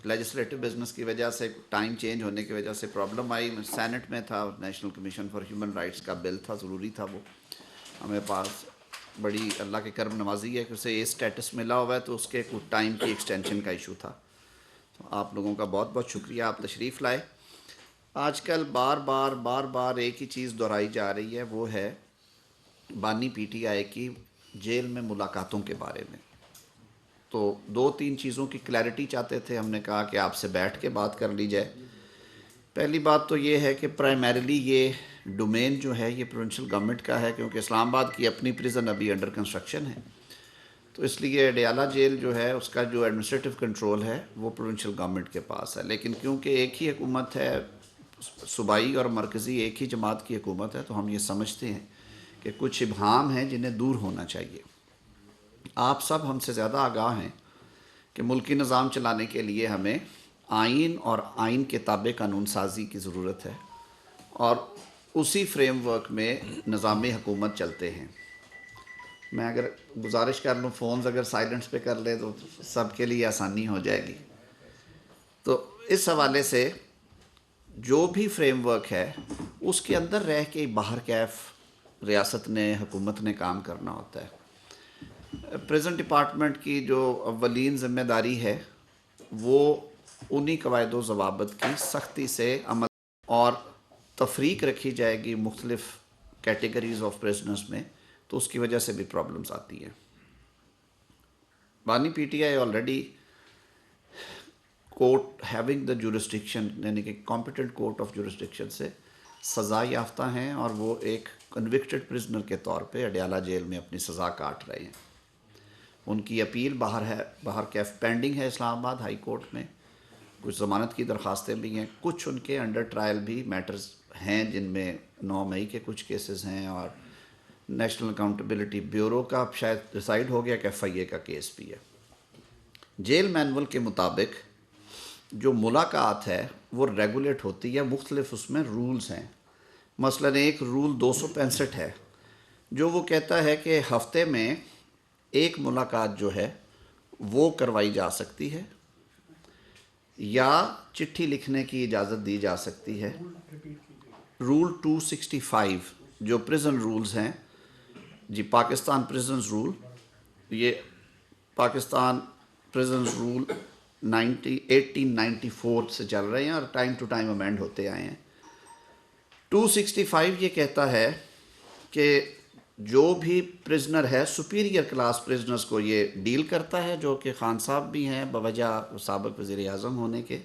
Legislative business की वजह से, टाइम चेंज होने की वजह से प्रॉब्लम आई। सेनेट में था, national commission for human rights का बिल था, ज़रूरी था वो हमें पास। बड़ी अल्लाह की करम नवाजी है कि उसे ये स्टेटस मिला हुआ है, तो उसके कुछ टाइम की एक्सटेंशन का इशू था। तो आप लोगों का बहुत बहुत शुक्रिया, आप तशरीफ़ लाए। आजकल बार बार एक ही चीज़ दोहराई जा रही है, वो है बानी पीटीआई की जेल में मुलाकातों के बारे में। तो 2-3 चीज़ों की क्लैरिटी चाहते थे, हमने कहा कि आपसे बैठ के बात कर ली जाए। पहली बात तो ये है कि प्राइमरीली ये डोमेन जो है ये प्रोविंशियल गवर्नमेंट का है, क्योंकि इस्लामाबाद की अपनी प्रिजन अभी अंडर कंस्ट्रक्शन है, तो इसलिए अडयाला जेल जो है उसका जो एडमिनिस्ट्रेटिव कंट्रोल है वो प्रोविंशियल गवर्नमेंट के पास है। लेकिन क्योंकि एक ही हुकूमत है, सूबाई और मरकज़ी एक ही जमात की हुकूमत है, तो हम ये समझते हैं कि कुछ इबहाम हैं जिन्हें दूर होना चाहिए। आप सब हमसे ज़्यादा आगाह हैं कि मुल्की निज़ाम चलाने के लिए हमें आइन और आइन के ताबे कानून साजी की ज़रूरत है, और उसी फ्रेमवर्क में निज़ाम हुकूमत चलते हैं। मैं अगर गुजारिश कर लूँ, फ़ोन्स अगर साइलेंस पे कर ले तो सबके लिए आसानी हो जाएगी। तो इस हवाले से जो भी फ्रेमवर्क है उसके अंदर रह के बाहर कैफ रियासत ने, हुकूमत ने काम करना होता है। प्रेजेंट डिपार्टमेंट की जो अव्वलीन ज़िम्मेदारी है वो उन्हीं कवायद ज़वाबित की सख्ती से अमल, और तफरीक रखी जाएगी मुख्तलिफ़ कैटेगरीज़ ऑफ प्रिजनर्स में, तो उसकी वजह से भी प्रॉब्लम्स आती हैं। बानी PTI already court having the jurisdiction, यानी कि कॉम्पिटेंट कोर्ट ऑफ जुरिस्डिक्शन से सज़ा याफ्ता हैं, और वो एक कन्विक्टेड प्रिजनर के तौर पे अडयाला जेल में अपनी सज़ा काट रहे हैं। उनकी अपील बाहर है, बाहर कैफ पेंडिंग है इस्लामाबाद हाई कोर्ट में। कुछ ज़मानत की दरख्वास्तें भी हैं, कुछ उनके अंडर ट्रायल भी मैटर्स हैं जिनमें 9 मई के कुछ केसेस हैं, और नेशनल अकाउंटेबिलिटी ब्यूरो का शायद डिसाइड हो गया कि FIA का केस भी है। जेल मैनुअल के मुताबिक जो मुलाकात है वो रेगुलेट होती है, मुख्तलिफ उसमें रूल्स हैं। मसलन एक रूल 265 है जो वो कहता है कि हफ्ते में एक मुलाकात जो है वो करवाई जा सकती है, या चिट्ठी लिखने की इजाज़त दी जा सकती है। रूल 265 जो प्रिजन रूल्स हैं जी, पाकिस्तान प्रिजन्स रूल, ये पाकिस्तान प्रिजन्स रूल 1894 से चल रहे हैं और टाइम टू टाइम अमेंड होते आए हैं। 265 ये कहता है कि जो भी प्रिजनर है, सुपीरियर क्लास प्रिजनर्स को ये डील करता है, जो कि खान साहब भी हैं बवजह साबिक़ वज़ीर आज़म होने के।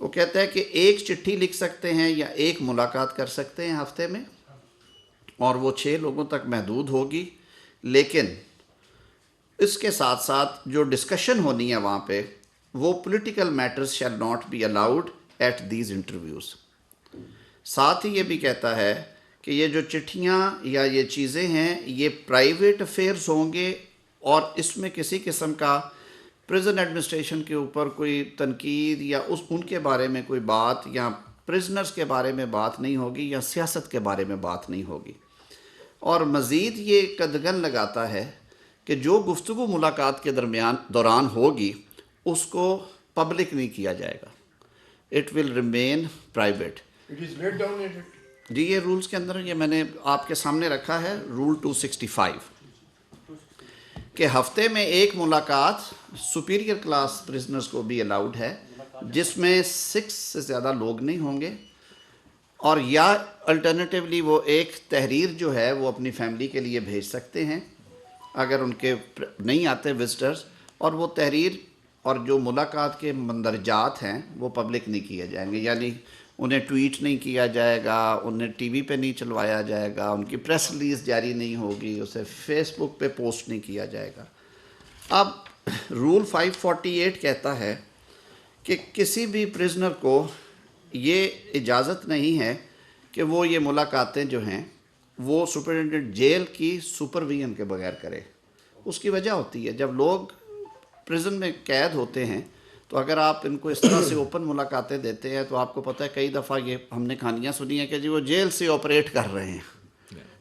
वो कहता है कि एक चिट्ठी लिख सकते हैं या एक मुलाकात कर सकते हैं हफ्ते में, और वो 6 लोगों तक महदूद होगी। लेकिन इसके साथ साथ जो डिस्कशन होनी है वहाँ पे, वो political matters shall not be allowed at these interviews. साथ ही ये भी कहता है कि ये जो चिट्ठियाँ या ये चीज़ें हैं ये प्राइवेट अफेयर्स होंगे, और इसमें किसी किस्म का प्रिजन एडमिनिस्ट्रेशन के ऊपर कोई तनकीद या उनके बारे में कोई बात, या प्रिजनर्स के बारे में बात नहीं होगी, या सियासत के बारे में बात नहीं होगी। और मज़ीद ये कदगन लगाता है कि जो गुफ्तगू मुलाकात के दौरान होगी उसको पब्लिक नहीं किया जाएगा, it will remain private. It is laid down जी, ये रूल्स के अंदर, ये मैंने आपके सामने रखा है रूल 265 कि हफ्ते में एक मुलाकात सुपीरियर क्लास प्रिजनर्स को भी अलाउड है, जिसमें 6 से ज़्यादा लोग नहीं होंगे, और या अल्टरनेटिवली वो एक तहरीर जो है वो अपनी फैमिली के लिए भेज सकते हैं अगर उनके नहीं आते विजिटर्स, और वो तहरीर और जो मुलाकात के मंदरजात हैं वो पब्लिक नहीं किए जाएंगे, यानी उन्हें ट्वीट नहीं किया जाएगा, उन्हें टीवी पे नहीं चलवाया जाएगा, उनकी प्रेस रिलीज़ जारी नहीं होगी, उसे फेसबुक पे पोस्ट नहीं किया जाएगा। अब रूल 548 कहता है कि किसी भी प्रिजनर को ये इजाज़त नहीं है कि वो ये मुलाकातें जो हैं वो सुपरिटेंडेंट जेल की सुपरविजन के बगैर करे। उसकी वजह होती है, जब लोग प्रिजन में कैद होते हैं तो अगर आप इनको इस तरह से ओपन मुलाकातें देते हैं, तो आपको पता है कई दफ़ा ये हमने कहानियाँ सुनी है कि जी वो जेल से ऑपरेट कर रहे हैं।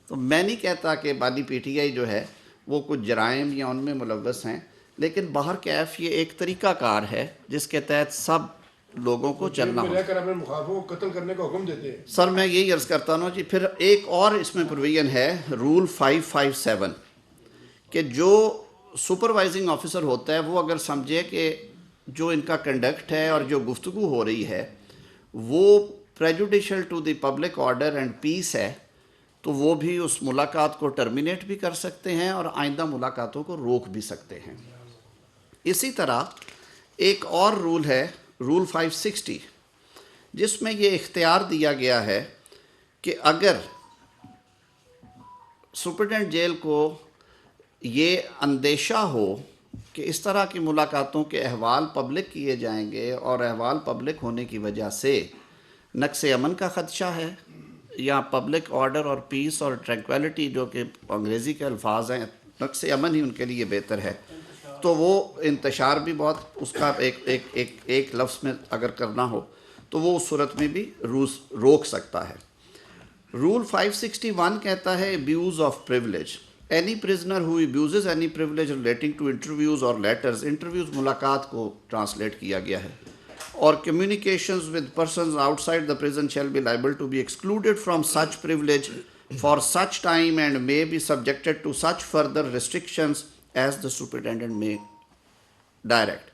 तो मैं नहीं कहता कि बानी पीटीआई जो है वो कुछ जराइम या उनमें मुलव्वस हैं, लेकिन बाहर कैफ ये एक तरीक़ाकार है जिसके तहत सब लोगों को चलना हो। अपने मुखालफों को कत्ल करने का हुक्म देते हैं। सर मैं यही अर्ज़ करता हूँ जी, फिर एक और इसमें प्रोविजन है रूल 557 कि जो सुपरवाइजिंग ऑफिसर होता है वो अगर समझे कि जो इनका कंडक्ट है और जो गुफ्तगू हो रही है वो prejudicial to the public order and peace है, तो वो भी उस मुलाकात को टर्मिनेट भी कर सकते हैं और आइंदा मुलाकातों को रोक भी सकते हैं। इसी तरह एक और रूल है रूल 560 जिसमें ये इख्तियार दिया गया है कि अगर सुपरिटेंडेंट जेल को ये अंदेशा हो कि इस तरह की मुलाकातों के अहवाल पब्लिक किए जाएंगे और अहवाल पब्लिक होने की वजह से नक्स अमन का ख़दशा है या पब्लिक ऑर्डर और पीस और ट्रैंक्विलिटी, जो कि अंग्रेज़ी के अल्फाज हैं, नक्स अमन ही उनके लिए बेहतर है, तो वो इंतशार भी बहुत उसका एक लफ्ज़ में अगर करना हो तो वो उस सूरत में भी रोक सकता है। रूल 561 कहता है abuse of privilege. Any prisoner who abuses any privilege relating to interviews और लेटर्स, इंटरव्यूज़ मुलाकात को ट्रांसलेट किया गया है, और communications with persons outside the prison shall be liable to be excluded from such privilege for such time and may be subjected to such further restrictions as the superintendent may direct।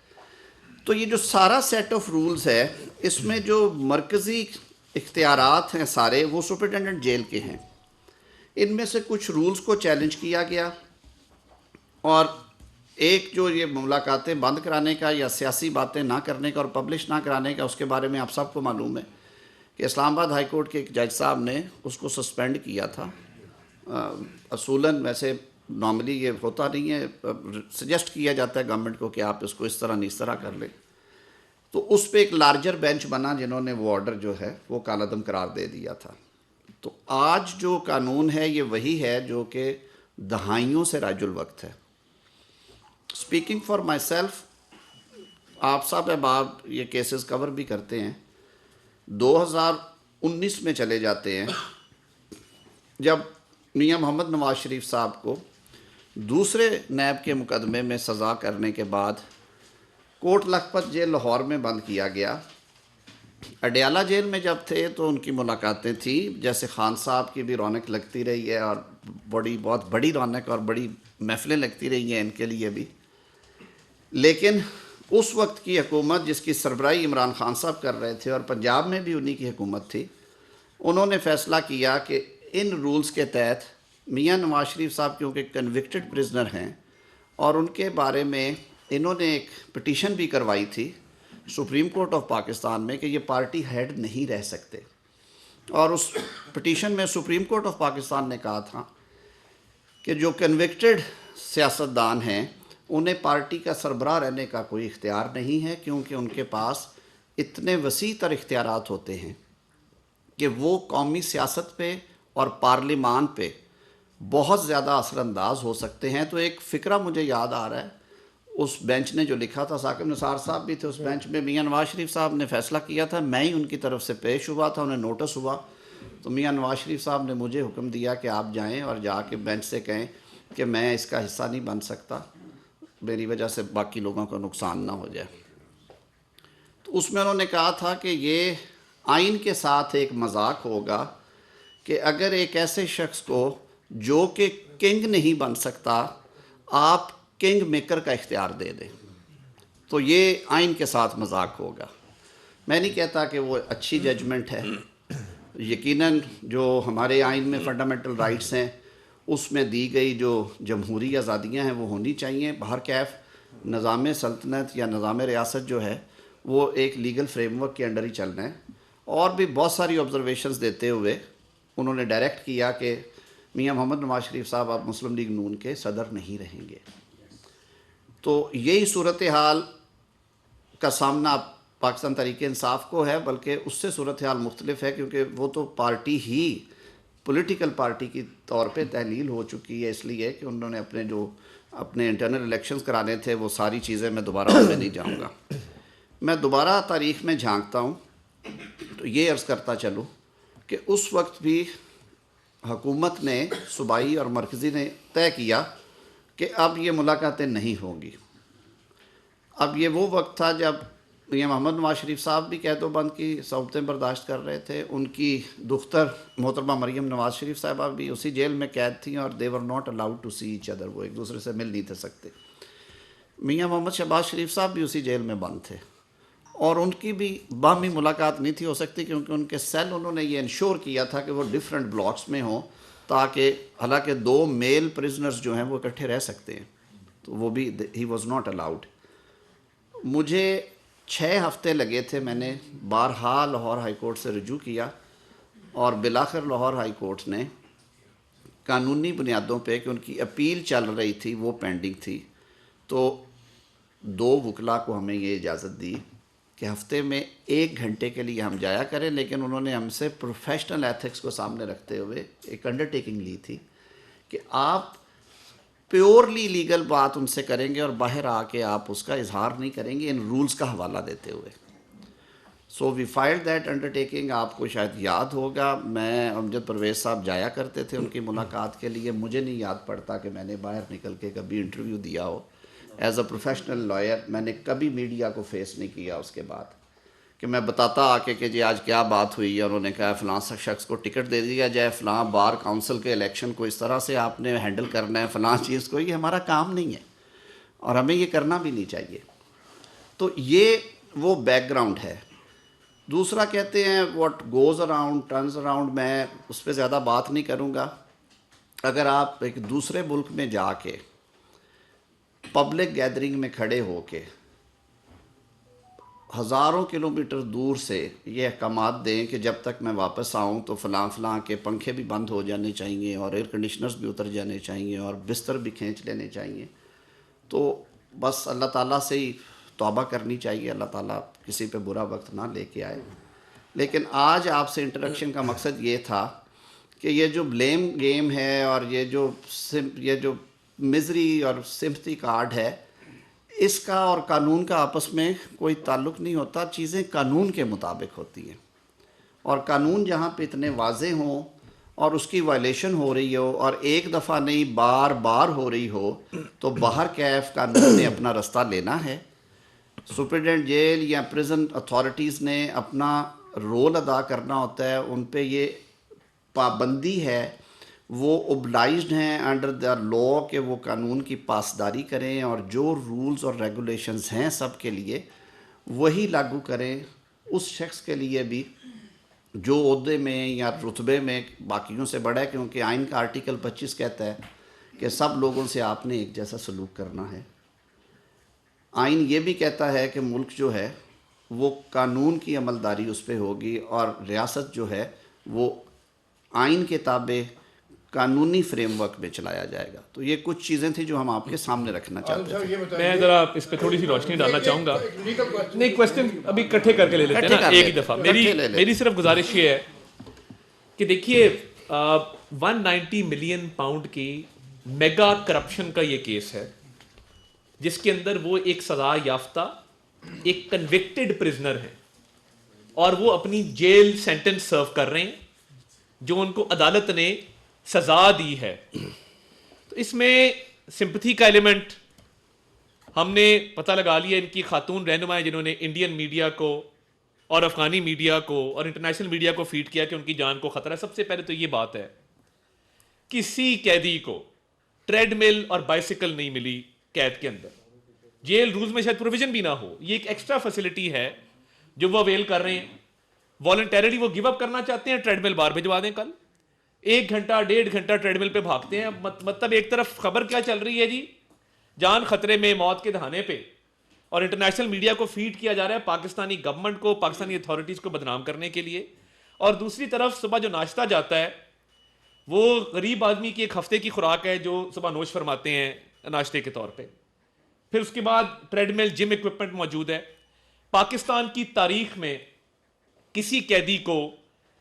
तो ये जो सारा set of rules है इसमें जो मरकज़ी इख्तियारात हैं सारे वो सुपरिटेंडेंट जेल के हैं। इनमें से कुछ रूल्स को चैलेंज किया गया और एक जो ये मुलाकातें बंद कराने का या सियासी बातें ना करने का और पब्लिश ना कराने का, उसके बारे में आप सबको मालूम है कि इस्लामाबाद हाई कोर्ट के एक जज साहब ने उसको सस्पेंड किया था। असूलन वैसे नॉर्मली ये होता नहीं है, सजेस्ट किया जाता है गवर्नमेंट को कि आप इसको इस तरह नहीं इस तरह कर लें, तो उस पर एक लार्जर बेंच बना जिन्होंने वो ऑर्डर जो है वो कालादम करार दे दिया था। तो आज जो कानून है ये वही है जो कि दहाइयों से राजुल वक्त है। स्पीकिंग फॉर माई सेल्फ, आप सब अहबाब ये केसेस कवर भी करते हैं। 2019 में चले जाते हैं जब मियां मोहम्मद नवाज शरीफ साहब को दूसरे नैब के मुकदमे में सज़ा करने के बाद कोट लखपत जेल लाहौर में बंद किया गया। अडयाला जेल में जब थे तो उनकी मुलाकातें थी, जैसे खान साहब की भी रौनक लगती रही है और बहुत बड़ी रौनक और बड़ी महफिलें लगती रही हैं इनके लिए भी। लेकिन उस वक्त की हुकूमत जिसकी सरबराही इमरान खान साहब कर रहे थे और पंजाब में भी उन्हीं की हुकूमत थी, उन्होंने फ़ैसला किया कि इन रूल्स के तहत मियां नवाज शरीफ साहब क्योंकि कन्विक्टेड प्रिजनर हैं और उनके बारे में इन्होंने एक पिटीशन भी करवाई थी सुप्रीम कोर्ट ऑफ पाकिस्तान में कि ये पार्टी हेड नहीं रह सकते, और उस पिटीशन में सुप्रीम कोर्ट ऑफ पाकिस्तान ने कहा था कि जो कन्विक्टेड सियासतदान हैं उन्हें पार्टी का सरबराह रहने का कोई इख्तियार नहीं है, क्योंकि उनके पास इतने वसी तर इख्तियारात होते हैं कि वो कौमी सियासत पे और पार्लिमान पे बहुत ज़्यादा असरअंदाज हो सकते हैं। तो एक फ़िक्रा मुझे याद आ रहा है, उस बेंच ने जो लिखा था, साकिब निसार साहब भी थे उस बेंच में, मियां नवाज शरीफ साहब ने फ़ैसला किया था, मैं ही उनकी तरफ से पेश हुआ था, उन्हें नोटिस हुआ, तो मियां नवाज शरीफ साहब ने मुझे हुक्म दिया कि आप जाएं और जाके बेंच से कहें कि मैं इसका हिस्सा नहीं बन सकता, मेरी वजह से बाकी लोगों को नुकसान ना हो जाए। तो उसमें उन्होंने कहा था कि ये आइन के साथ एक मजाक होगा कि अगर एक ऐसे शख्स को जो कि किंग नहीं बन सकता आप किंग मेकर का इख्तियार दे दें, तो ये आइन के साथ मजाक होगा। मैं नहीं कहता कि वो अच्छी जजमेंट है, यकीनन जो हमारे आइन में फंडामेंटल राइट्स हैं उसमें दी गई जो जमहूरी आज़ादियाँ हैं वो होनी चाहिए। बाहर कैफ निज़ाम सल्तनत या निज़ाम रियासत जो है वो एक लीगल फ्रेमवर्क के अंडर ही चलना है। और भी बहुत सारी ऑब्जर्वेशंस देते हुए उन्होंने डायरेक्ट किया कि मियां मोहम्मद नवाज शरीफ साहब अब मुस्लिम लीग नून के सदर नहीं रहेंगे। तो यही सूरत हाल का सामना पाकिस्तान तहरीक इंसाफ को है, बल्कि उससे सूरत हाल मुख्तलिफ है, क्योंकि वो तो पार्टी ही पॉलिटिकल पार्टी की तौर पे तहलील हो चुकी है, इसलिए कि उन्होंने अपने इंटरनल इलेक्शंस कराने थे। वो सारी चीज़ें मैं दोबारा उसमें नहीं जाऊँगा। मैं दोबारा तारीख़ में झांकता हूँ तो ये अर्ज़ करता चलूँ कि उस वक्त भी हुकूमत ने, सूबाई और मरकज़ी ने तय किया कि अब ये मुलाकातें नहीं होंगी। अब ये वो वक्त था जब मियां मोहम्मद नवाज शरीफ साहब भी कैद बंद की सौबतें बर्दाश्त कर रहे थे, उनकी दुख्तर मोहतरमा मरियम नवाज शरीफ साहबा भी उसी जेल में कैद थी और they were not allowed to see each other, वो एक दूसरे से मिल नहीं थे सकते। मियां मोहम्मद शहबाज शरीफ साहब भी उसी जेल में बंद थे और उनकी भी बाहमी मुलाकात नहीं थी हो सकती, क्योंकि उनके सेल उन्होंने ये इंश्योर किया था कि वो डिफरेंट ब्लॉक्स में हों, ताकि हालांकि 2 मेल प्रिजनर्स जो हैं वो इकट्ठे रह सकते हैं, तो वो भी ही वॉज नॉट अलाउड। मुझे 6 हफ्ते लगे थे, मैंने बारहा लाहौर हाई कोर्ट से रुजू किया और बिलाखिर लाहौर हाई कोर्ट ने कानूनी बुनियादों पे कि उनकी अपील चल रही थी वो पेंडिंग थी, तो 2 वकला को हमें ये इजाज़त दी कि हफ्ते में 1 घंटे के लिए हम जाया करें, लेकिन उन्होंने हमसे प्रोफेशनल एथिक्स को सामने रखते हुए एक अंडरटेकिंग ली थी कि आप प्योरली लीगल बात उनसे करेंगे और बाहर आके आप उसका इजहार नहीं करेंगे इन रूल्स का हवाला देते हुए। So we filed that undertaking. आपको शायद याद होगा, मैं अमजद परवेज़ साहब जाया करते थे उनकी मुलाकात के लिए, मुझे नहीं याद पड़ता कि मैंने बाहर निकल के कभी इंटरव्यू दिया हो। एज अ प्रोफेशनल लॉयर मैंने कभी मीडिया को फेस नहीं किया उसके बाद कि मैं बताता आके कि जी आज क्या बात हुई है, उन्होंने कहा फ़लाँ शख्स को टिकट दे दिया जाए, फ़लाँ बार काउंसिल के इलेक्शन को इस तरह से आपने हैंडल करना है, फ़लाँ चीज़ को, ये हमारा काम नहीं है और हमें ये करना भी नहीं चाहिए। तो ये वो बैकग्राउंड है। दूसरा कहते हैं what goes around turns around, मैं उस पर ज़्यादा बात नहीं करूँगा। अगर आप एक दूसरे मुल्क में जाके पब्लिक गैदरिंग में खड़े होके हज़ारों किलोमीटर दूर से ये अहकामात दें कि जब तक मैं वापस आऊँ तो फ़लाँ फ़लाँ के पंखे भी बंद हो जाने चाहिए और एयर कंडीशनर्स भी उतर जाने चाहिए और बिस्तर भी खींच लेने चाहिए, तो बस अल्लाह ताला से ही तौबा करनी चाहिए, अल्लाह ताला किसी पे बुरा वक्त ना लेके आए। लेकिन आज आपसे इंटरेक्शन का मकसद ये था कि ये जो ब्लेम गेम है और ये जो मिज़री और सिम्पथी कार्ड है, इसका और कानून का आपस में कोई ताल्लुक़ नहीं होता। चीज़ें कानून के मुताबिक होती हैं और कानून जहाँ पे इतने वाज़े हों और उसकी वायलेशन हो रही हो और एक दफ़ा नहीं बार बार हो रही हो, तो बाहर कैफ कानून ने अपना रास्ता लेना है। सुप्रिटेंडेंट जेल या प्रिजन अथॉरिटीज़ ने अपना रोल अदा करना होता है, उन पे ये पाबंदी है, वो ओब्लाइज्ड हैं अंडर द लॉ कि वो कानून की पासदारी करें और जो रूल्स और रेगुलेशंस हैं सब के लिए वही लागू करें, उस शख्स के लिए भी जो ओहदे में या रुतबे में बाकियों से बड़ा है, क्योंकि आइन का आर्टिकल 25 कहता है कि सब लोगों से आपने एक जैसा सलूक करना है। आइन ये भी कहता है कि मुल्क जो है वो कानून की अमलदारी उस पर होगी और रियासत जो है वो आइन के ताबे कानूनी फ्रेमवर्क में चलाया जाएगा। तो ये कुछ चीज़ें थी जो हम आपके सामने रखना चाहते थे। मैं ज़रा इस पे थोड़ी सी रोशनी डालना चाहूँगा। नहीं, क्वेश्चन अभी इकट्ठे करके ले लेते हैं ना एक ही दफ़ा। मेरी सिर्फ गुजारिश ये है कि देखिए 190 मिलियन पाउंड की मेगा करप्शन का ये केस है, जिसके अंदर वो एक सजा याफ्ता एक कन्विक्टेड प्रिजनर है और वो अपनी जेल सेंटेंस सर्व कर रहे हैं जो उनको अदालत ने सजा दी है। तो इसमें सिंपथी का एलिमेंट हमने पता लगा लिया। इनकी खातून रहनुमाएं जिन्होंने इंडियन मीडिया को और अफगानी मीडिया को और इंटरनेशनल मीडिया को फीड किया कि उनकी जान को खतरा है। सबसे पहले तो ये बात है, किसी कैदी को ट्रेडमिल और बाइसिकल नहीं मिली कैद के अंदर। जेल रूल्स में शायद प्रोविजन भी ना हो, ये एक एक्स्ट्रा फैसिलिटी है जो वो अवेल कर रहे हैं। वॉलंटरली वो गिव अप करना चाहते हैं, ट्रेडमिल बार भिजवा दें, कल 1 घंटा 1.5 घंटा ट्रेडमिल पे भागते हैं। मतलब एक तरफ खबर क्या चल रही है जी, जान खतरे में, मौत के दहाने पे, और इंटरनेशनल मीडिया को फीड किया जा रहा है पाकिस्तानी गवर्नमेंट को, पाकिस्तानी अथॉरिटीज को बदनाम करने के लिए। और दूसरी तरफ सुबह जो नाश्ता जाता है वो गरीब आदमी की एक हफ्ते की खुराक है जो सुबह नोश फरमाते हैं नाश्ते के तौर पे। फिर उसके बाद ट्रेडमिल, जिम इक्विपमेंट मौजूद है। पाकिस्तान की तारीख में किसी कैदी को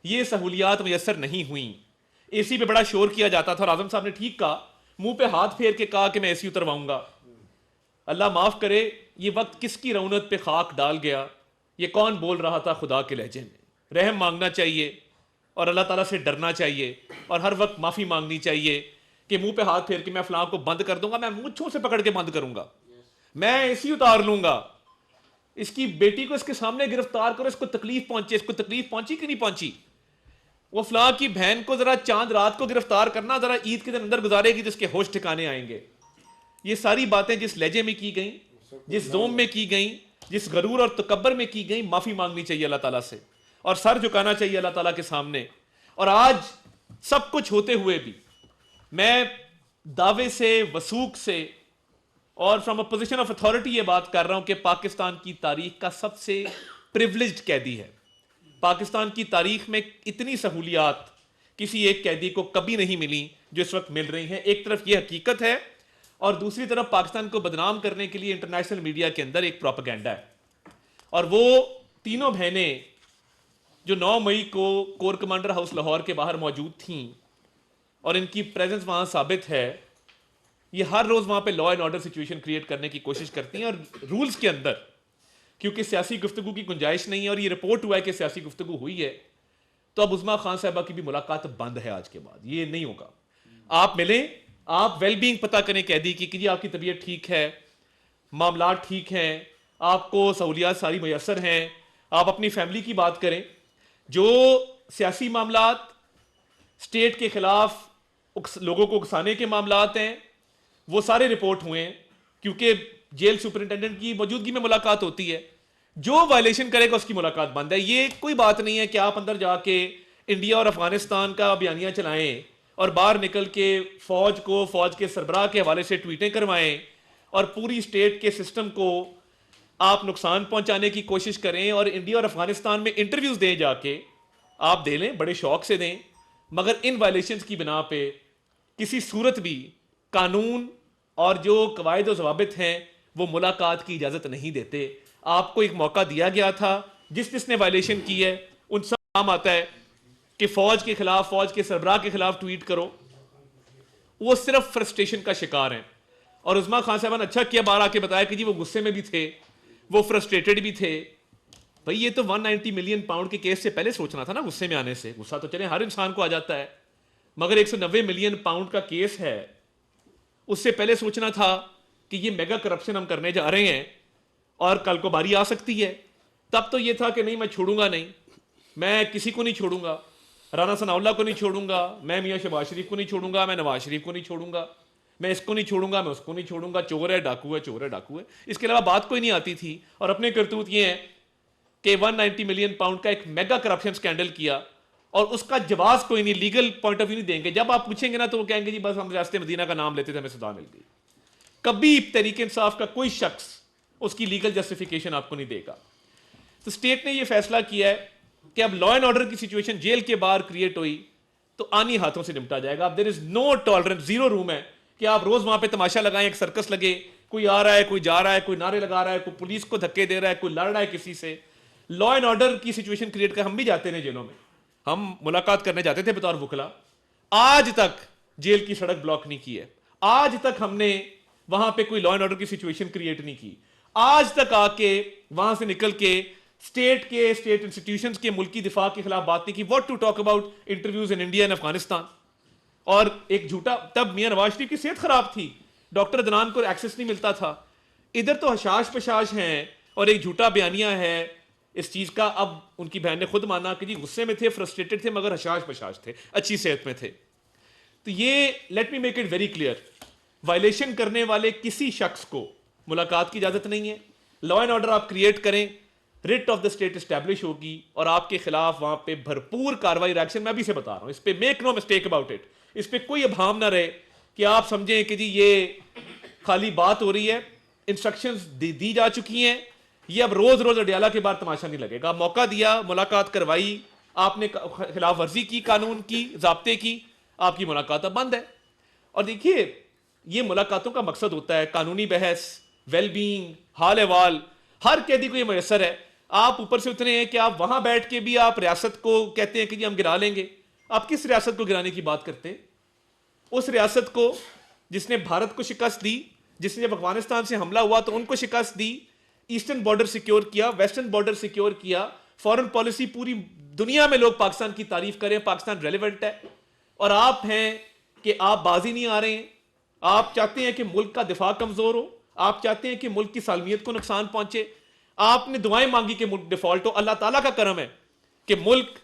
ये सहूलियात मैसर नहीं हुई। एसी पे बड़ा शोर किया जाता था और आजम साहब ने ठीक कहा, मुंह पे हाथ फेर के कहा कि मैं एसी उतरवाऊंगा। अल्लाह माफ करे, ये वक्त किसकी रौनत पे खाक डाल गया। ये कौन बोल रहा था खुदा के लहजे में। रहम मांगना चाहिए और अल्लाह ताला से डरना चाहिए और हर वक्त माफ़ी मांगनी चाहिए कि मुंह पे हाथ फेर के मैं फलां को बंद कर दूंगा, मैं मूंछों से पकड़ के बंद करूंगा। मैं ऐसी उतार लूंगा, इसकी बेटी को इसके सामने गिरफ्तार करो, इसको तकलीफ पहुंचे, इसको तकलीफ पहुंची कि नहीं पहुंची, वो फलां की बहन को जरा चांद रात को गिरफ्तार करना, जरा ईद के दिन अंदर गुजारेगी तो इसके होश ठिकाने आएंगे। ये सारी बातें जिस लहजे में की गई, जिस जोम में की गई, जिस गरूर और तकब्बर में की गई, माफी मांगनी चाहिए अल्लाह ताला से और सर झुकाना चाहिए अल्लाह ताला के सामने। और आज सब कुछ होते हुए भी मैं दावे से, वसूख से और from a position of authority ये बात कर रहा हूं कि पाकिस्तान की तारीख का सबसे प्रिविलेज्ड कैदी है। पाकिस्तान की तारीख में इतनी सहूलियात किसी एक कैदी को कभी नहीं मिली जो इस वक्त मिल रही हैं। एक तरफ यह हकीकत है और दूसरी तरफ पाकिस्तान को बदनाम करने के लिए इंटरनेशनल मीडिया के अंदर एक प्रोपेगेंडा है। और वो तीनों बहनें जो 9 मई को कोर कमांडर हाउस लाहौर के बाहर मौजूद थीं और इनकी प्रेजेंस वहां साबित है, ये हर रोज वहां पे law and order situation create करने की कोशिश करती हैं। और रूल्स के अंदर क्योंकि सियासी गुफ्तगू की गुंजाइश नहीं है और ये रिपोर्ट हुआ है कि सियासी गुफ्तगू हुई है, तो अब उस्मा खान साहबा की भी मुलाकात बंद है आज के बाद, ये नहीं होगा। आप मिलें, आप वेलबींग पता करें कैदी की कि जी आपकी तबीयत ठीक है, मामला ठीक हैं, आपको सहूलियात सारी मैसर हैं, आप अपनी फैमिली की बात करें। जो सियासी मामलात, स्टेट के खिलाफ लोगों को उकसाने के मामलात हैं, वो सारे रिपोर्ट हुए हैं क्योंकि जेल सुपरिंटेंडेंट की मौजूदगी में मुलाकात होती है। जो वायलेशन करेगा उसकी मुलाकात बंद है। ये कोई बात नहीं है कि आप अंदर जाके इंडिया और अफगानिस्तान का बयानिया चलाएं और बाहर निकल के फौज के सरबराह के हवाले से ट्वीटें करवाएं और पूरी स्टेट के सिस्टम को आप नुकसान पहुंचाने की कोशिश करें और इंडिया और अफगानिस्तान में इंटरव्यूज दें, जाके आप दे लें, बड़े शौक से दें, मगर इन वायलेशंस की बिना पे किसी सूरत भी कानून और जो कवायद और ज़वाबित हैं वो मुलाकात की इजाज़त नहीं देते। आपको एक मौका दिया गया था, जिसने वायलेशन की है उन सब काम आता है कि फौज के खिलाफ, फौज के सरबराह के खिलाफ ट्वीट करो। वो सिर्फ फ्रस्ट्रेशन का शिकार हैं। और उस्मा खान साहब ने अच्छा किया बाहर आके बताया कि जी वो गुस्से में भी थे, वो फ्रस्ट्रेटेड भी थे। भाई ये तो 190 मिलियन पाउंड के केस से पहले सोचना था ना, गुस्से में आने से। गुस्सा तो चले हर इंसान को आ जाता है, मगर 190 मिलियन पाउंड का केस है, उससे पहले सोचना था कि ये मेगा करप्शन हम करने जा रहे हैं और कल को बारी आ सकती है। तब तो ये था कि नहीं, मैं छोड़ूंगा नहीं, मैं किसी को नहीं छोड़ूंगा, राना सनाउल्लाह को नहीं छोड़ूंगा, मैं मियां शहबाज शरीफ को नहीं छोड़ूंगा, मैं नवाज शरीफ को नहीं छोड़ूंगा, मैं इसको नहीं छोड़ूंगा, मैं उसको नहीं छोड़ूंगा, चोर है, डाकू है, चोर है, डाकू है। इसके अलावा बात कोई नहीं आती थी। और अपने करतूत ये है कि 190 मिलियन पाउंड का एक मेगा करप्शन स्कैंडल किया और उसका जवाब कोई नहीं, लीगल पॉइंट ऑफ व्यू नहीं देंगे। जब आप पूछेंगे ना तो वो कहेंगे जी बस हम रियासत मदीना का नाम लेते थे, हमें सजा मिल गई। कभी तहरीक इंसाफ का कोई शख्स उसकी लीगल जस्टिफिकेशन आपको नहीं देगा। तो स्टेट ने यह फैसला किया है कि अब लॉ एंड ऑर्डर की सिचुएशन जेल के बाहर क्रिएट हुई तो आनी हाथों से निपटा जाएगा। अब there is no tolerance, zero room है कि आप रोज वहां पे तमाशा लगाएं, एक सर्कस लगे, कोई आ रहा है, कोई जा रहा है, कोई नारे लगा रहा है, कोई पुलिस को धक्के दे रहा है, कोई लड़ रहा है किसी से। लॉ एंड ऑर्डर की सिचुएशन क्रिएट कर, हम भी जाते रहे जेलों में, हम मुलाकात करने जाते थे बतौर वकला, आज तक जेल की सड़क ब्लॉक नहीं की है, आज तक हमने वहां पे कोई लॉ एंड ऑर्डर की सिचुएशन क्रिएट नहीं की, आज तक आके वहां से निकल के स्टेट इंस्टीट्यूशंस के मुल्की दिफा के खिलाफ बात नहीं की। What to talk about interviews in India and Afghanistan. और एक झूठा, तब मियां नवाज शरीफ की सेहत खराब थी, डॉक्टर अदनान को एक्सेस नहीं मिलता था, इधर तो हशाश पशाश हैं और एक झूठा बयानिया है इस चीज का। अब उनकी बहन ने खुद माना कि जी गुस्से में थे, फ्रस्ट्रेटेड थे, मगर हशाश पशाश थे, अच्छी सेहत में थे। तो ये let me make it very clear, violation करने वाले किसी शख्स को मुलाकात की इजाजत नहीं है। लॉ एंड ऑर्डर आप क्रिएट करें, writ of the state establish होगी और आपके खिलाफ वहां पे भरपूर कार्रवाई रिएक्शन। मैं भी से बता रहा हूं, इस पे make no mistake about it, इस पे कोई अभाम ना रहे कि आप समझें कि जी ये खाली बात हो रही है। इंस्ट्रक्शंस दी जा चुकी हैं, ये अब रोज रोज अडियाला के बाद तमाशा नहीं लगेगा। मौका दिया, मुलाकात करवाई, आपने खिलाफ वर्जी की, कानून की, जाब्ते की, आपकी मुलाकात अब बंद है। और देखिए ये मुलाकातों का मकसद होता है कानूनी बहस, वेलबींग, हाल अहवाल, हर कैदी को ये मैसर है। आप ऊपर से उतरे हैं कि आप वहां बैठ के भी आप रियासत को कहते हैं कि जी हम गिरा लेंगे। आप किस रियासत को गिराने की बात करते हैं? उस रियासत को जिसने भारत को शिकस्त दी, जिसने जब अफगानिस्तान से हमला हुआ तो उनको शिकस्त दी, ईस्टर्न बॉर्डर सिक्योर किया, वेस्टर्न बॉर्डर सिक्योर किया, फॉरेन पॉलिसी पूरी दुनिया में लोग पाकिस्तान की तारीफ करें, पाकिस्तान रेलिवेंट है। और आप हैं कि आप बाजी नहीं आ रहे हैं, आप चाहते हैं कि मुल्क का दिफा कमजोर हो, आप चाहते हैं कि मुल्क की सालमियत को नुकसान पहुंचे, आपने दुआएं मांगी कि मुल्क डिफॉल्ट हो। अल्लाह ताला का करम है कि मुल्क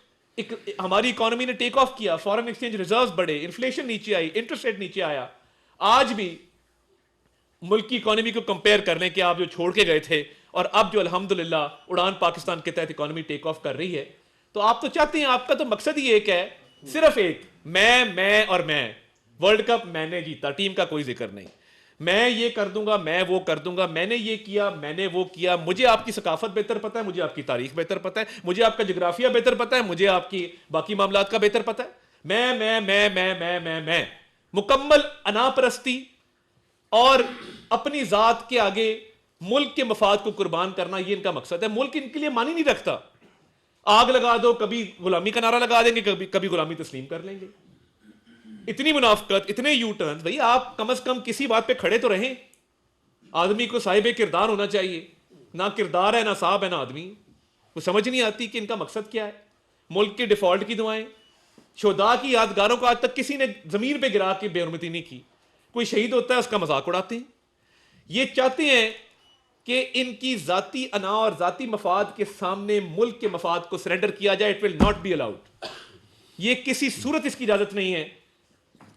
हमारी इकोनॉमी ने टेक ऑफ किया, फॉरेन एक्सचेंज रिजर्व्स बढ़े, इन्फ्लेशन नीचे आई, इंटरेस्ट रेट नीचे आया। आज भी मुल्क की इकोनॉमी को कंपेयर कर लें कि आप जो छोड़ के गए थे और अब जो अल्हम्दुलिल्लाह उड़ान पाकिस्तान के तहत इकोनॉमी टेक ऑफ कर रही है, तो आप तो चाहते हैं, आपका तो मकसद ही एक है, सिर्फ एक, मैं और मैं। वर्ल्ड कप मैंने जीता, टीम का कोई जिक्र नहीं, मैं ये कर दूंगा, मैं वो कर दूंगा, मैंने ये किया, मैंने वो किया, मुझे आपकी सकाफत बेहतर पता है, मुझे आपकी तारीख बेहतर पता है, मुझे आपका जोग्राफिया बेहतर पता है, मुझे आपकी बाकी मामलात का बेहतर पता है। मैं मुकम्मल अनापरस्ती और अपनी जात के आगे मुल्क के मफाद को कुर्बान करना, ये इनका मकसद है। मुल्क इनके लिए मानी नहीं रखता। आग लगा दो, कभी गुलामी का नारा लगा देंगे, कभी गुलामी तस्लीम कर लेंगे। इतनी मुनाफकत, इतने यू टर्न। भाई आप कम से कम किसी बात पे खड़े तो रहें। आदमी को साहिब किरदार होना चाहिए, ना किरदार है, ना साहब है, ना आदमी। वो समझ नहीं आती कि इनका मकसद क्या है। मुल्क के डिफॉल्ट की दुआएं, शोदा की यादगारों को आज तक किसी ने जमीन पे गिरा के बेहरमती नहीं की। कोई शहीद होता है उसका मजाक उड़ाते हैं। ये चाहते हैं कि इनकी जाती अना और जाती मफाद के सामने मुल्क के मफाद को सरेंडर किया जाए। It will not be allowed. ये किसी सूरत इसकी इजाजत नहीं है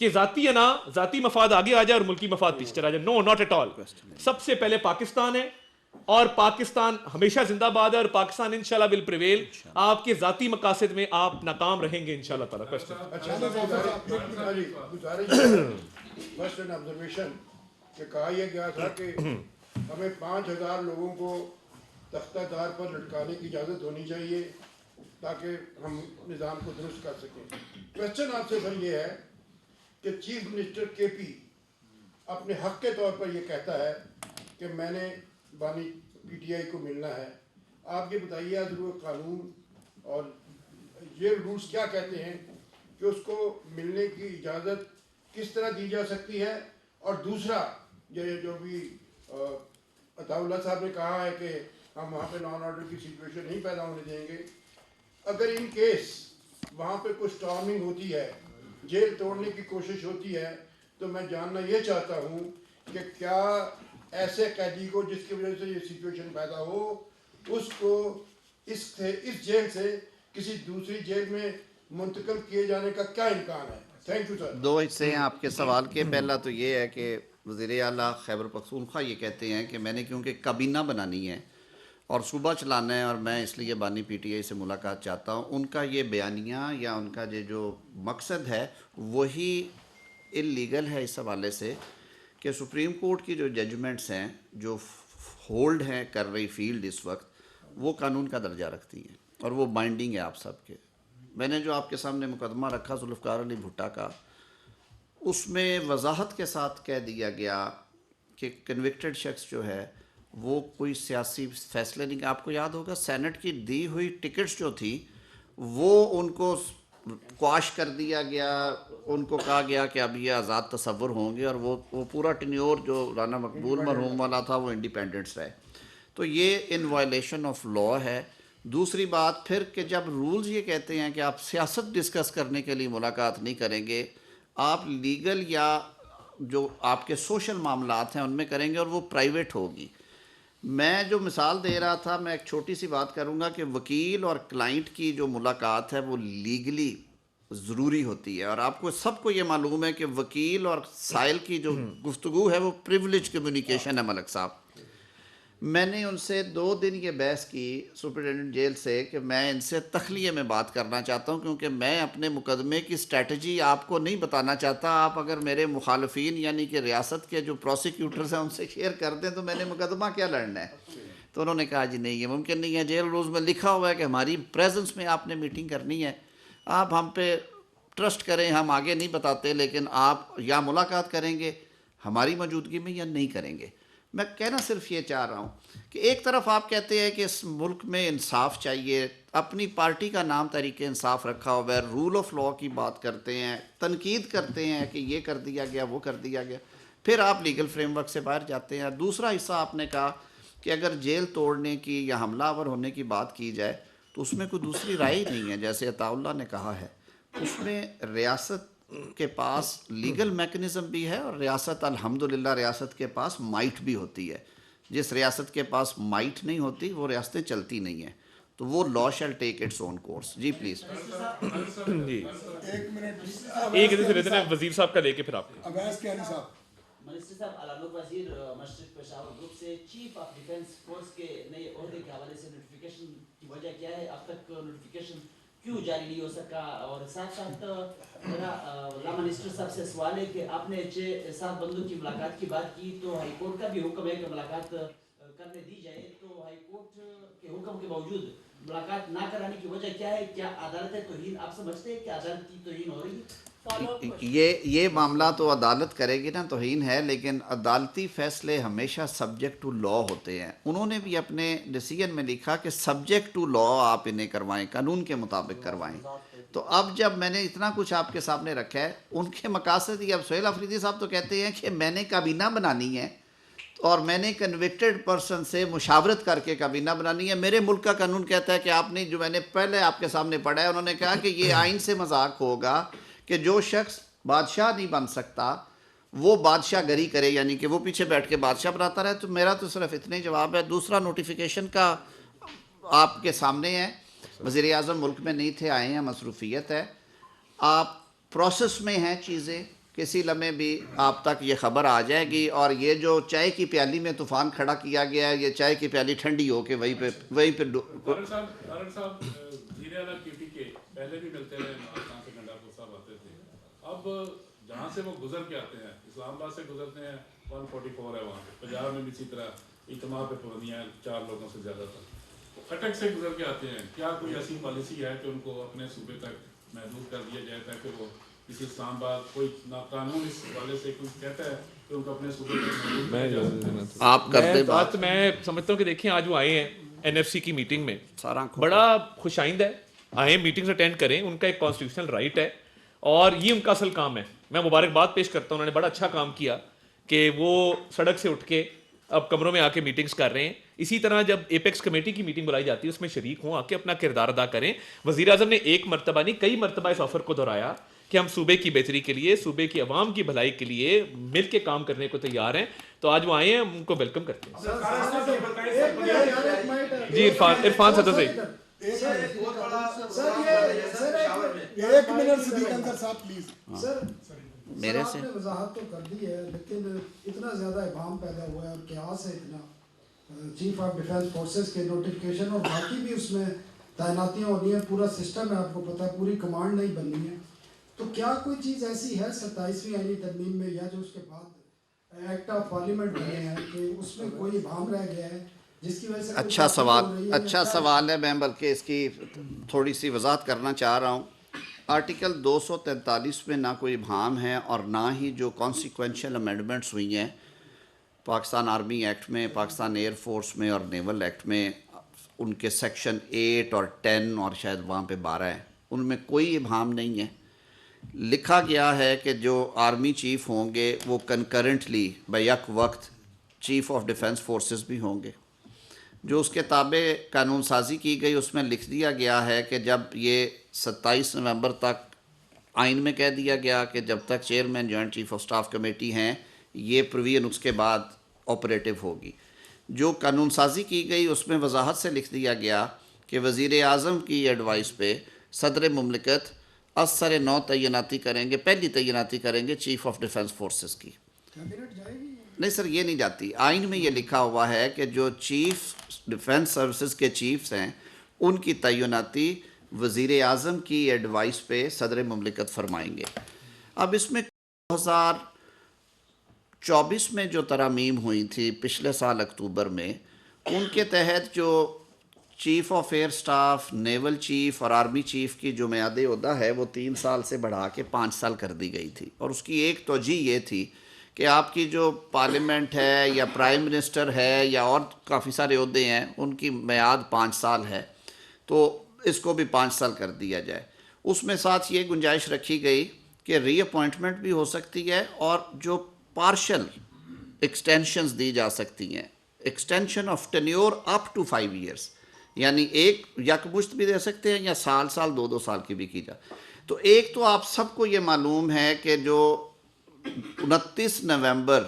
कि जाती अना, जाती मफाद आगे आ जाए और मुल्की मफाद पीछे चला जाए। No, not at all. सबसे पहले पाकिस्तान है और पाकिस्तान हमेशा जिंदाबाद है और पाकिस्तान इंशाल्लाह विल प्रिवेल। आपके जाती मकासद में आप नाकाम रहेंगे इंशाल्लाह ताला। ऑब्जर्वेशन कि कहा यह गया था कि हमें 5,000 लोगों को तख्तादार पर लटकाने की इजाज़त होनी चाहिए ताकि हम निज़ाम को दुरुस्त कर सकें। क्वेश्चन आपसे सर ये है कि चीफ मिनिस्टर केपी अपने हक के तौर पर यह कहता है कि मैंने बानी पीटीआई को मिलना है। आप ये बताइए अज़रूर कानून और ये रूल्स क्या कहते हैं कि उसको मिलने की इजाज़त किस तरह दी जा सकती है। और दूसरा, ये जो भी अताउल्लाह साहब ने कहा है कि हम वहाँ पे नॉन ऑर्डर की सिचुएशन नहीं पैदा होने देंगे। अगर इन केस वहाँ पे कुछ स्टॉर्मिंग होती है, जेल तोड़ने की कोशिश होती है, तो मैं जानना ये चाहता हूँ कि क्या ऐसे कैदी को जिसकी वजह से ये सिचुएशन पैदा हो, उसको इस जेल से किसी दूसरी जेल में मुंतकिल किए जाने का क्या इम्कान है। Thank you sir. दो हिस्से हैं आपके सवाल के। पहला तो ये है कि वज़ीर आला खैबर पख्तूनख्वा ये कहते हैं कि मैंने क्योंकि काबीना बनानी है और सूबा चलाना है और मैं इसलिए बानी पीटीआई से मुलाकात चाहता हूँ। उनका ये बयानिया या उनका जो मकसद है वही इल्लीगल है इस हवाले से कि सुप्रीम कोर्ट की जो जजमेंट्स हैं जो होल्ड हैं कर रही फील्ड इस वक्त, वो कानून का दर्जा रखती हैं और वो बाइंडिंग है आप सब के। मैंने जो आपके सामने मुकदमा रखा जुल्फ़िकार अली भुट्टा का, उसमें वजाहत के साथ कह दिया गया कि कन्विक्टेड शख्स जो है वो कोई सियासी फैसले नहीं। आपको याद होगा सेनेट की दी हुई टिकट्स जो थी वो उनको क्वाश कर दिया गया। उनको कहा गया कि अब ये आज़ाद तसव्वुर होंगे और वो पूरा टेन्योर जो राना मकबूल मरहूम वाला था वो इंडिपेंडेंस रहे। तो ये इन वायलेशन ऑफ लॉ है। दूसरी बात फिर कि जब रूल्स ये कहते हैं कि आप सियासत डिस्कस करने के लिए मुलाकात नहीं करेंगे, आप लीगल या जो आपके सोशल मामलात हैं उनमें करेंगे और वो प्राइवेट होगी। मैं जो मिसाल दे रहा था, मैं एक छोटी सी बात करूंगा कि वकील और क्लाइंट की जो मुलाकात है वो लीगली ज़रूरी होती है और आपको सबको ये मालूम है कि वकील और साइल की जो गुफ्तगू है वो प्रिविलेज कम्युनिकेशन है। मलक साहब, मैंने उनसे 2 दिन ये बहस की सुपरिटेंडेंट जेल से कि मैं इनसे तखलिए में बात करना चाहता हूँ क्योंकि मैं अपने मुकदमे की स्ट्रेटजी आपको नहीं बताना चाहता। आप अगर मेरे मुखालफिन यानी कि रियासत के जो प्रोसिक्यूटर्स हैं उनसे शेयर कर दें तो मैंने मुकदमा क्या लड़ना है। तो उन्होंने कहा जी नहीं, ये मुमकिन नहीं है। जेल रूल्स में लिखा हुआ है कि हमारी प्रेजेंस में आपने मीटिंग करनी है। आप हम पे ट्रस्ट करें, हम आगे नहीं बताते, लेकिन आप या मुलाकात करेंगे हमारी मौजूदगी में या नहीं करेंगे। मैं कहना सिर्फ ये चाह रहा हूँ कि एक तरफ आप कहते हैं कि इस मुल्क में इंसाफ चाहिए, अपनी पार्टी का नाम तहरीक इंसाफ रखा हुआ है, रूल ऑफ लॉ की बात करते हैं, तनकीद करते हैं कि ये कर दिया गया वो कर दिया गया, फिर आप लीगल फ्रेमवर्क से बाहर जाते हैं। दूसरा हिस्सा आपने कहा कि अगर जेल तोड़ने की या हमलावर होने की बात की जाए तो उसमें कोई दूसरी राय ही नहीं है। जैसे अताउल्लाह ने कहा है, उसमें रियासत के पास लीगल मैकेनिज़्म भी है और रियासत अल्हम्दुलिल्लाह रियासत के पास माइट भी होती है। जिस रियासत के पास माइट नहीं होती वो रियासतें चलती नहीं हैं। तो वो law shall take its own course. जी प्लीज़। जी एक मिनट एक इधर से लेते हैं वजीर साहब का लेके फिर आपको। अवैस क्यानी साहब। मिनिस्टर साहब अलानुक वजीर मशरिक पेशावर ग्रुप से चीफ ऑफ डिफेंस फोर्स के नए ओहदे के हवाले से नोटिफिकेशन की वजह क्या है, अब तक नोटिफिकेशन क्यों जारी नहीं हो सका? और साथ साथ मेरा ला मिनिस्टर साहब से सवाल है कि आपने 6-7 बंदों की मुलाकात की बात की, तो हाई कोर्ट का भी हुक्म है कि मुलाकात करने दी जाए, तो हाई कोर्ट के हुक्म के बावजूद मुलाकात ना कराने की वजह क्या है? क्या अदालत तौहीन आप समझते हैं कि अदालत की तौहीन हो रही है? ये मामला तो अदालत करेगी ना, तौहीन है, लेकिन अदालती फ़ैसले हमेशा सब्जेक्ट टू लॉ होते हैं। उन्होंने भी अपने डिसीजन में लिखा कि सब्जेक्ट टू लॉ आप इन्हें करवाएं, कानून के मुताबिक करवाएं। तो अब जब मैंने इतना कुछ आपके सामने रखा है, उनके मकासद ये, अब सुहेल अफरीदी साहब तो कहते हैं कि मैंने काबीना बनानी है और मैंने कन्विक्टेड पर्सन से मुशावरत करके काबीना बनानी है। मेरे मुल्क का कानून कहता है कि आपने, जो मैंने पहले आपके सामने पढ़ा है, उन्होंने कहा कि ये आइन से मजाक होगा कि जो शख्स बादशाह नहीं बन सकता वो बादशाह गरी करे, यानी कि वो पीछे बैठ के बादशाह बनाता रहे। तो मेरा तो सिर्फ इतने ही जवाब है। दूसरा, नोटिफिकेशन का आपके सामने है, वज़ीर आज़म मुल्क में नहीं थे, आए हैं, मसरूफ़ियत है, आप प्रोसेस में हैं चीज़ें, किसी लम्हे भी आप तक ये ख़बर आ जाएगी। और ये जो चाय की प्याली में तूफ़ान खड़ा किया गया है, ये चाय की प्याली ठंडी हो के वहीं पे पहले भी मिलते रहे, से गंडापुर साहब आते थे। अब जहाँ से वो गुजर के आते हैं, इस्लामाबाद से गुजरते हैं, 144 है वहाँ पे, पंजाब में भी इसी तरह इतमा पे पाबंदियाँ 4 लोगों से ज़्यादा तक खटक से गुजर के आते हैं। क्या कोई ऐसी पॉलिसी है कि उनको अपने सूबे तक महदूद कर दिया जाए ताकि वो किसी इस्लामाबाद कोई कानून इस वाले से कुछ कहता है कि उनको अपने सूबे तक आप करते बात मैं समझता हूँ कि देखिए आज वो आए हैं NFC की मीटिंग में, सारा बड़ा खुशाइंद है, आए मीटिंग्स अटेंड करें, उनका एक कॉन्स्टिट्यूशनल राइट है और ये उनका असल काम है। मैं मुबारकबाद पेश करता हूँ, उन्होंने बड़ा अच्छा काम किया कि वो सड़क से उठ के अब कमरों में आके मीटिंग्स कर रहे हैं। इसी तरह जब एपेक्स कमेटी की मीटिंग बुलाई जाती है उसमें शरीक हों, आके अपना किरदार अदा करें। वज़ीर आज़म ने एक मरतबा नहीं कई मरतबा इस ऑफर को दोहराया कि हम सूबे की बेहतरी के लिए, सूबे की अवाम की भलाई के लिए मिल के काम करने को तैयार हैं। तो आज वो आए हैं, हम उनको वेलकम करते हैं। जी इरफान सदर से एक मिनट सिद्दीक साहब प्लीज। सर मेरे से वजाहत तो कर दी है, लेकिन इतना ज़्यादा इबाम पैदा हुआ है और क्यास है इतना, चीफ ऑफ डिफेंस फोर्सेस के नोटिफिकेशन और बाकी भी उसमें तैनातियाँ होनी है, पूरा सिस्टम है, आपको पता है, पूरी कमांड नहीं बननी है। तो क्या कोई चीज़ ऐसी है 27वीं आईनी तरमीम में या जो उसके बाद एक्ट ऑफ पार्लियामेंट बने हैं कि उसमें कोई इबाम रह गया है जिसकी वजह से? अच्छा सवाल है, मैं बल्कि इसकी थोड़ी सी वजाहत करना चाह रहा हूँ। आर्टिकल 243 में ना कोई इबाम है और ना ही जो कॉन्सिक्वेंशियल अमेंडमेंट्स हुई हैं पाकिस्तान आर्मी एक्ट में, पाकिस्तान एयर फोर्स में और नेवल एक्ट में, उनके सेक्शन 8 और 10 और शायद वहाँ पे 12 है, उनमें कोई इबाम नहीं है। लिखा गया है कि जो आर्मी चीफ होंगे वो कंकरेंटली बैक वक्त चीफ ऑफ डिफेंस फोर्सेस भी होंगे। जो उसके ताबे कानून साजी की गई उसमें लिख दिया गया है कि जब ये 27 नवंबर तक आइन में कह दिया गया कि जब तक chairman joint chief of staff committee हैं ये प्रोविजन उसके बाद ऑपरेटिव होगी। जो कानून साजी की गई उसमें वजाहत से लिख दिया गया कि वज़ीर आज़म की एडवाइस पे सदर मुमलिकत असर 9 तैनाती करेंगे, पहली तैनाती करेंगे चीफ ऑफ डिफेंस फोर्सेस की। नहीं सर ये नहीं जाती, आइन में ये लिखा हुआ है कि जो चीफ डिफेंस सर्विसेज के चीफ्स हैं उनकी तैनाती वज़ीर आज़म की एडवाइस पे सदर मुमलिकत फरमाएंगे। अब इसमें 2024 में जो तरमीम हुई थी पिछले साल अक्टूबर में, उनके तहत जो chief of air staff, naval chief और आर्मी चीफ की जो मियाद ओहदा है वो 3 साल से बढ़ा के 5 साल कर दी गई थी। और उसकी एक तोजी ये थी कि आपकी जो पार्लियामेंट है या प्राइम मिनिस्टर है या और काफ़ी सारे ओहदे हैं उनकी मियाद 5 साल है, तो इसको भी 5 साल कर दिया जाए। उसमें साथ ये गुंजाइश रखी गई कि रीअपॉइंटमेंट भी हो सकती है और जो पार्शल एक्सटेंशंस दी जा सकती हैं, extension of tenure up to 5 years, यानी एक यकमुश्त भी दे सकते हैं या साल 2-2 साल की भी की जा। तो एक तो आप सबको ये मालूम है कि जो 29 नवंबर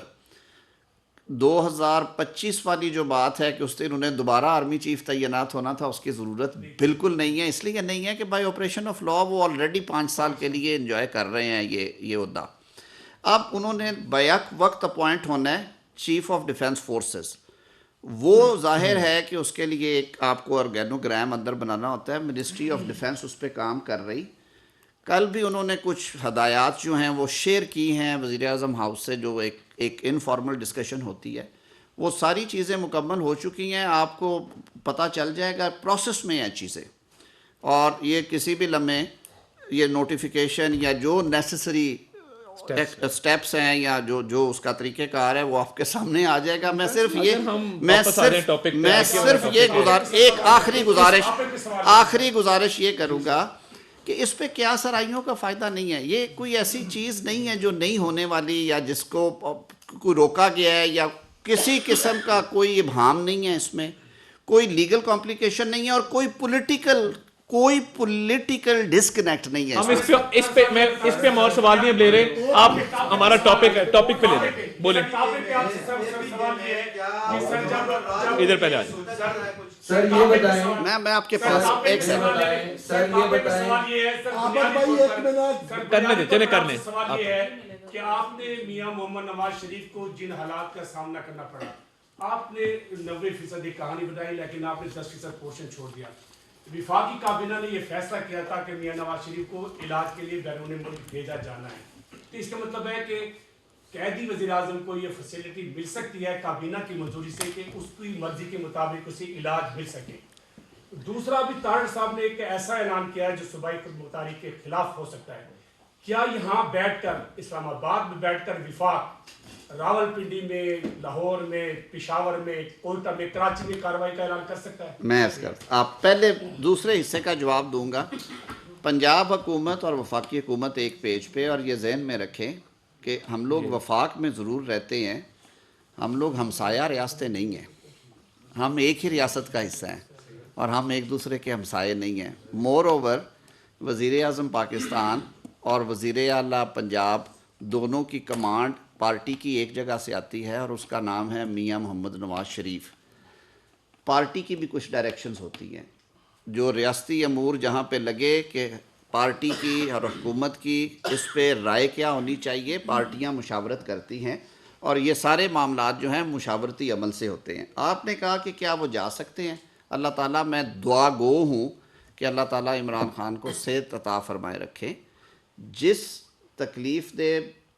2025 वाली जो बात है कि उस दिन उन्हें दोबारा आर्मी चीफ तैनात होना था, उसकी ज़रूरत बिल्कुल नहीं है। इसलिए नहीं है कि बाय ऑपरेशन ऑफ लॉ वो ऑलरेडी 5 साल के लिए एंजॉय कर रहे हैं ये ओहदा। अब उन्होंने बैक वक्त अपॉइंट होना है चीफ ऑफ डिफेंस फोर्सेस। वो जाहिर है कि उसके लिए एक आपको ऑर्गेनोग्राम अंदर बनाना होता है। मिनिस्ट्री ऑफ डिफेंस उस पर काम कर रही। कल भी उन्होंने कुछ हदायत जो हैं वो शेयर की हैं वज़ीर आज़म हाउस से, जो एक इनफॉर्मल डिस्कशन होती है। वो सारी चीज़ें मुकम्मल हो चुकी हैं, आपको पता चल जाएगा, प्रोसेस में हैं चीज़ें। और ये किसी भी लम्हे ये नोटिफिकेशन या जो नेसेसरी स्टेप्स हैं या जो उसका तरीक़ेकार है वो आपके सामने आ जाएगा। मैं सिर्फ ये एक आखिरी गुजारिश ये करूँगा कि इस पे क्या सराइयों का फ़ायदा नहीं है। ये कोई ऐसी चीज़ नहीं है जो नहीं होने वाली या जिसको कोई रोका गया है या किसी किस्म का कोई इब्हाम नहीं है, इसमें कोई लीगल कॉम्प्लिकेशन नहीं है और कोई पॉलिटिकल डिस्कनेक्ट नहीं है। हम इस पे हम और सवाल नहीं ले रहे, आप हमारा टॉपिक पे ले रहे, बोले इधर पहले आ जाए। सर ये बताएं, मैं आपके पास एक सेकंड सर ये बताएं, करने देते हैं करने। सवाल ये है कि आपने मियां मोहम्मद नवाज शरीफ को जिन हालात का सामना करना पड़ा, आपने 90% की कहानी बताई लेकिन आपने 10% पोर्शन छोड़ दिया। विफाकी काबीना ने यह फैसला किया था कि मियां नवाज शरीफ को इलाज के लिए बैरून मुल्क भेजा जाना है। तो इसका मतलब है कि कैदी वज़ीर आज़म को ये फैसिलिटी मिल सकती है काबीना की मंजूरी से कि उसकी मर्जी के मुताबिक उसे इलाज मिल सके। दूसरा भी तारड़ साहब ने एक ऐसा ऐलान किया है जो सूबाई खुदमुख्तारी के खिलाफ हो सकता है। क्या यहाँ बैठकर इस्लामाबाद में बैठकर विफाक रावलपिंडी में, लाहौर में, पेशावर में, कोयटा में, कराची में कार्रवाई का ऐलान कर सकता है? मैं आप पहले दूसरे हिस्से का जवाब दूंगा। पंजाब हुकूमत और वफाकी हुकूमत एक पेज पे, और ये जहन में रखें कि हम लोग वफाक में ज़रूर रहते हैं, हम लोग हमसाया रियासतें नहीं हैं, हम एक ही रियासत का हिस्सा हैं और हम एक दूसरे के हमसाए नहीं हैं। मोर ओवर वज़ीर आज़म पाकिस्तान और वज़ीर आला पंजाब दोनों की कमांड पार्टी की एक जगह से आती है और उसका नाम है मियां मोहम्मद नवाज शरीफ। पार्टी की भी कुछ डायरेक्शंस होती हैं जो रियासती अमूर जहाँ पे लगे कि पार्टी की और हुकूमत की इस पे राय क्या होनी चाहिए, पार्टियां मुशावरत करती हैं और ये सारे मामलात जो हैं मुशावरती अमल से होते हैं। आपने कहा कि क्या वो जा सकते हैं? अल्लाह ताला, मैं दुआ गो हूँ कि अल्लाह ताला इमरान खान को सेहत अता फरमाए रखे। जिस तकलीफ़ दे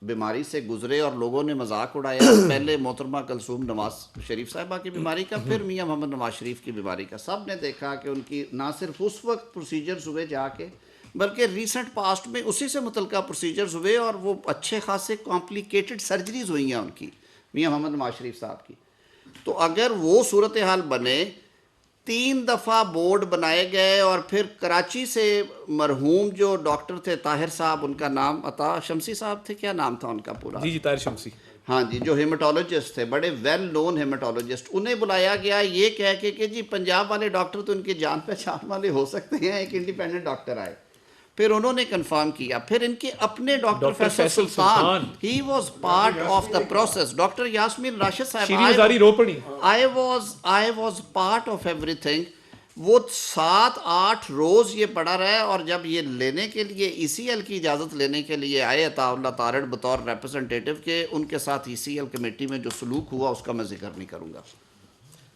बीमारी से गुजरे और लोगों ने मजाक उड़ाया, पहले मोहतरमा कलसूम नवाज शरीफ साहिबा की बीमारी का, फिर मियां मोहम्मद नवाज शरीफ की बीमारी का, सब ने देखा कि उनकी ना सिर्फ उस वक्त प्रोसीजर्स हुए जाके, बल्कि रिसेंट पास्ट में उसी से मुतल्लिका प्रोसीजर्स हुए और वो अच्छे खासे कॉम्प्लिकेटेड सर्जरीज हुई हैं उनकी, मियां मोहम्मद नवाज शरीफ साहब की। तो अगर वो सूरत हाल बने, 3 दफ़ा बोर्ड बनाए गए और फिर कराची से मरहूम जो डॉक्टर थे ताहिर साहब, उनका नाम अता शमसी साहब थे, क्या नाम था उनका पूरा? जी ताहिर शमसी, हाँ जी, जो हेमाटोलॉजिस्ट थे, बड़े वेल नोन हेमाटोलॉजिस्ट, उन्हें बुलाया गया ये कह के कि जी पंजाब वाले डॉक्टर तो उनकी जान पहचान वाले हो सकते हैं, एक इंडिपेंडेंट डॉक्टर आए। फिर उन्होंने कंफर्म किया, फिर इनके अपने doctor Faisal Sultan, he was part of the process, doctor Yasmeen Rashid साहब, I was part of everything. वो 7-8 रोज़ ये पड़ा रहा है और जब ये लेने के लिए ECL की इजाज़त लेने के लिए आए अताउल्लाह तारड़ बतौर रिप्रेजेंटेटिव के, उनके साथ ECL कमेटी में जो सलूक हुआ उसका मैं जिक्र नहीं करूँगा।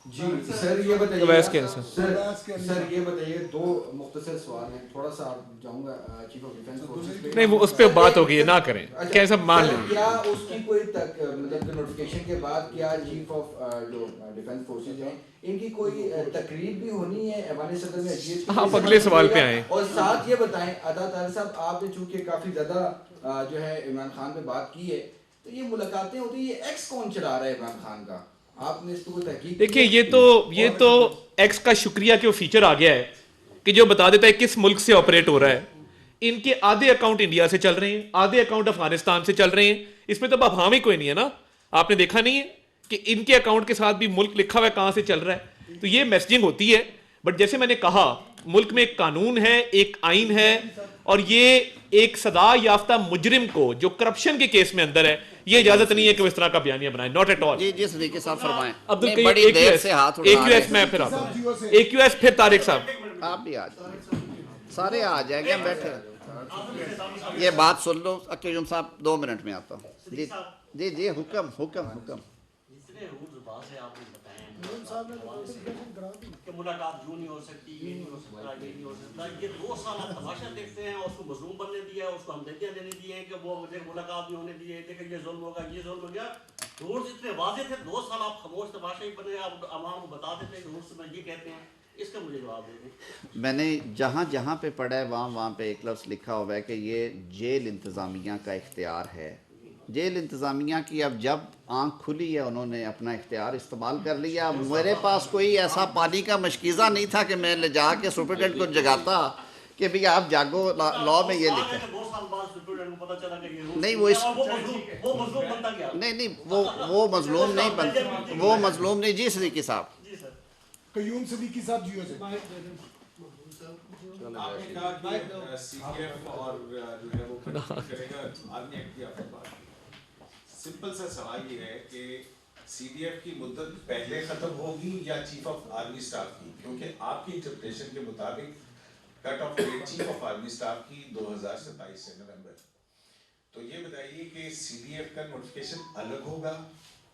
जी सर ये बताइए, सर ये बताइए, 2 मुख्तसर सवाल हैं, थोड़ा सा जाऊंगा चीफ ऑफ डिफेंस फोर्सेस पे। नहीं, वो उस पे बात होगी, ना करें, क्या सब मान लें। क्या उसकी कोई मतलब नोटिफिकेशन के बाद क्या चीफ ऑफ जो डिफेंस फोर्सेस हैं इनकी कोई तकरीर भी होनी है ऐवान सदर में अजीज? आप अगले सवाल पे आए। और साथ ये बताएं अदा तारिक साहब, आपने चूंकि काफी ज्यादा जो है इमरान खान पे बात की है, तो ये मुलाकातें होती है, ये एक्स कौन चला रहा है इमरान खान का? आपने इसको कोई तहकीक? देखिए, ये तो एक्स का शुक्रिया कि वो फीचर आ गया है कि जो बता देता है किस मुल्क से ऑपरेट हो रहा है। इनके आधे अकाउंट इंडिया से चल रहे हैं, आधे अकाउंट अफगानिस्तान से चल रहे हैं, इसमें तो अब ही कोई नहीं है ना। आपने देखा नहीं है कि इनके अकाउंट के साथ भी मुल्क लिखा हुआ है कहां से चल रहा है, तो ये मैसेजिंग होती है। बट जैसे मैंने कहा, मुल्क में एक कानून है, एक आइन है, और ये एक सदा याफ्ता मुजरिम को जो करप्शन के केस में अंदर है, ये इजाजत नहीं है कि वो इस तरह का बयानिया बनाए, नॉट एट ऑल। जी जिस तरीके से आप फरमाएं। अब्दुल नहीं, बड़ी देर से हाथ उठा रहे हैं। मैं फिर आता हूं, AQS फिर तारिक साहब। आप भी आ जाए, सारे आ जाएंगे, हम बैठे। ये बात सुन लो अक्यूम साहब, 2 मिनट में आता हूँ। जी जी जी, हुक्म हुक्म हुक्म। कि मुलाकात यूं नहीं हो सकती, ये नहीं हो सकता, ये नहीं हो सकता। ये 2 साल आप तमाशा देखते हैं, उसको मजलूम बनने दिया है, उसको हमदर्दियां देने दी है कि वो मुझे मुलाकात नहीं होने दी है, देखिए ये जुल्म होगा, ये जुल्म हो गया। रूल्स इतने वाज़ेह थे, 2 साल आप खामोश तमाशा ही बने, आप आवाम को बता देते हैं कि रूल्स में ये कहते हैं। इसका मुझे जवाब दे दें। मैंने जहाँ जहाँ पे पढ़ा है वहाँ पे एक लफ्ज़ लिखा हुआ है कि ये जेल इंतज़ामिया का इख्तियार है। जेल इंतज़ामिया की अब जब आँख खुली है, उन्होंने अपना इख्तियार इस्तेमाल कर लिया। मेरे पास कोई ऐसा पानी का मशकीज़ा नहीं था कि मैं ले जा के सुपरिटेंडेंट को जगाता कि भैया आप जागो, लॉ में ये लिखा। नहीं वो नहीं वो मजलूम नहीं बनता, वो मजलूम नहीं। जी सदीकी साहब। कयूम सिद्दीकी साहब जियो से। आपने कहा कि CDF और जो है वो करेगा आर्मी एक्ट की आपने बात की। सिंपल सा सवाल ये है कि CDF की मुद्दत पहले खत्म होगी या चीफ ऑफ आर्मी स्टाफ की, क्योंकि आपकी इंटरप्रिटेशन के मुताबिक cut off date chief of army staff की 2027 से नवंबर। तो ये बताइए कि CDF का नोटिफिकेशन अलग होगा,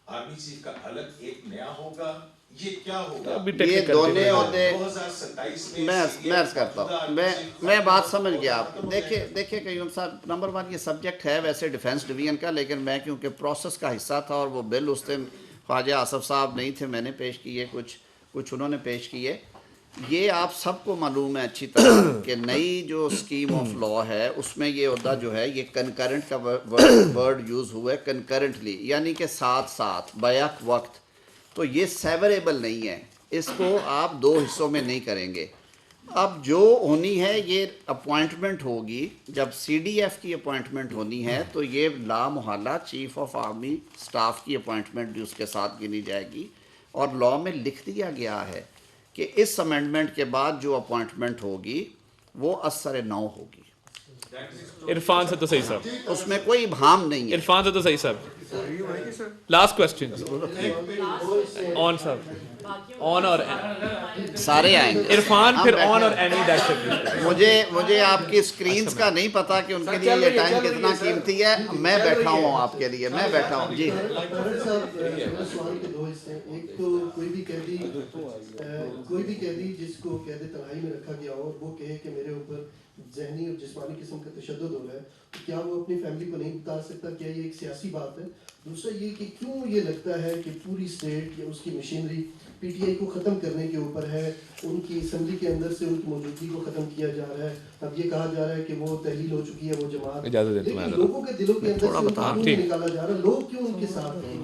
आर्मी चीफ का अलग एक नया होगा, ये क्या होगा? ये दोनों होते 2027 में मैं अर्ज करता हूँ, मैं बात समझ गया आप। देखिए कयूम साहब, नंबर 1 ये सब्जेक्ट है वैसे डिफेंस डिवीजन का, लेकिन मैं क्योंकि प्रोसेस का हिस्सा था और वो बिल उस दिन ख्वाजा आसफ साहब नहीं थे, मैंने पेश किए, कुछ उन्होंने पेश किए। ये आप सबको मालूम है अच्छी तरह कि नई जो स्कीम ऑफ लॉ है उसमें ये होता जो है, ये कंकरेंट का वर्ड यूज़ हुआ है, कंकरेंटली, यानी कि साथ साथ बैक वक्त। तो ये सेवरेबल नहीं है, इसको आप 2 हिस्सों में नहीं करेंगे। अब जो होनी है ये अपॉइंटमेंट होगी, जब CDF की अपॉइंटमेंट होनी है तो ये लामुहल्ला चीफ ऑफ आर्मी स्टाफ की अपॉइंटमेंट भी उसके साथ गिनी जाएगी। और लॉ में लिख दिया गया है कि इस अमेंडमेंट के बाद जो अपॉइंटमेंट होगी वो असर नौ होगी। इरफान से तो सही साहब, उसमें कोई भाम नहीं है। इरफान से तो सही साहब। लास्ट क्वेश्चन ऑन साहब, ऑन और सारे आएंगे। इरफान फिर ऑन और एनी दैट। मुझे आपकी स्क्रीन्स का नहीं पता कि उनके लिए ये टाइम कितना कीमती है। मैं बैठा हूँ आपके लिए, मैं बैठा हूँ जी। सवाल के 2 हिस्से, एक तो कोई भी कैदी जिसको कैद तन्हाई में रखा गया हो, वो कहे कि मेरे ऊपर ज़हनी और जिस्मानी किस्म का तशद्दुद हो रहा है, तो क्या वो अपनी फैमिली को नहीं बता सकता? क्या ये एक सियासी बात है? दूसरा ये कि क्यों ये लगता है कि पूरी स्टेट या उसकी मशीनरी PTI को ख़त्म करने के ऊपर है, उनकी असम्बली के अंदर से उनकी मौजूदगी को ख़त्म किया जा रहा है। अब ये कहा जा रहा है कि वो तहलील हो चुकी है वो जमात, लेकिन लोगों के दिलों के अंदर से निकाला जा रहा है, लोग क्यों उनके साथ हैं?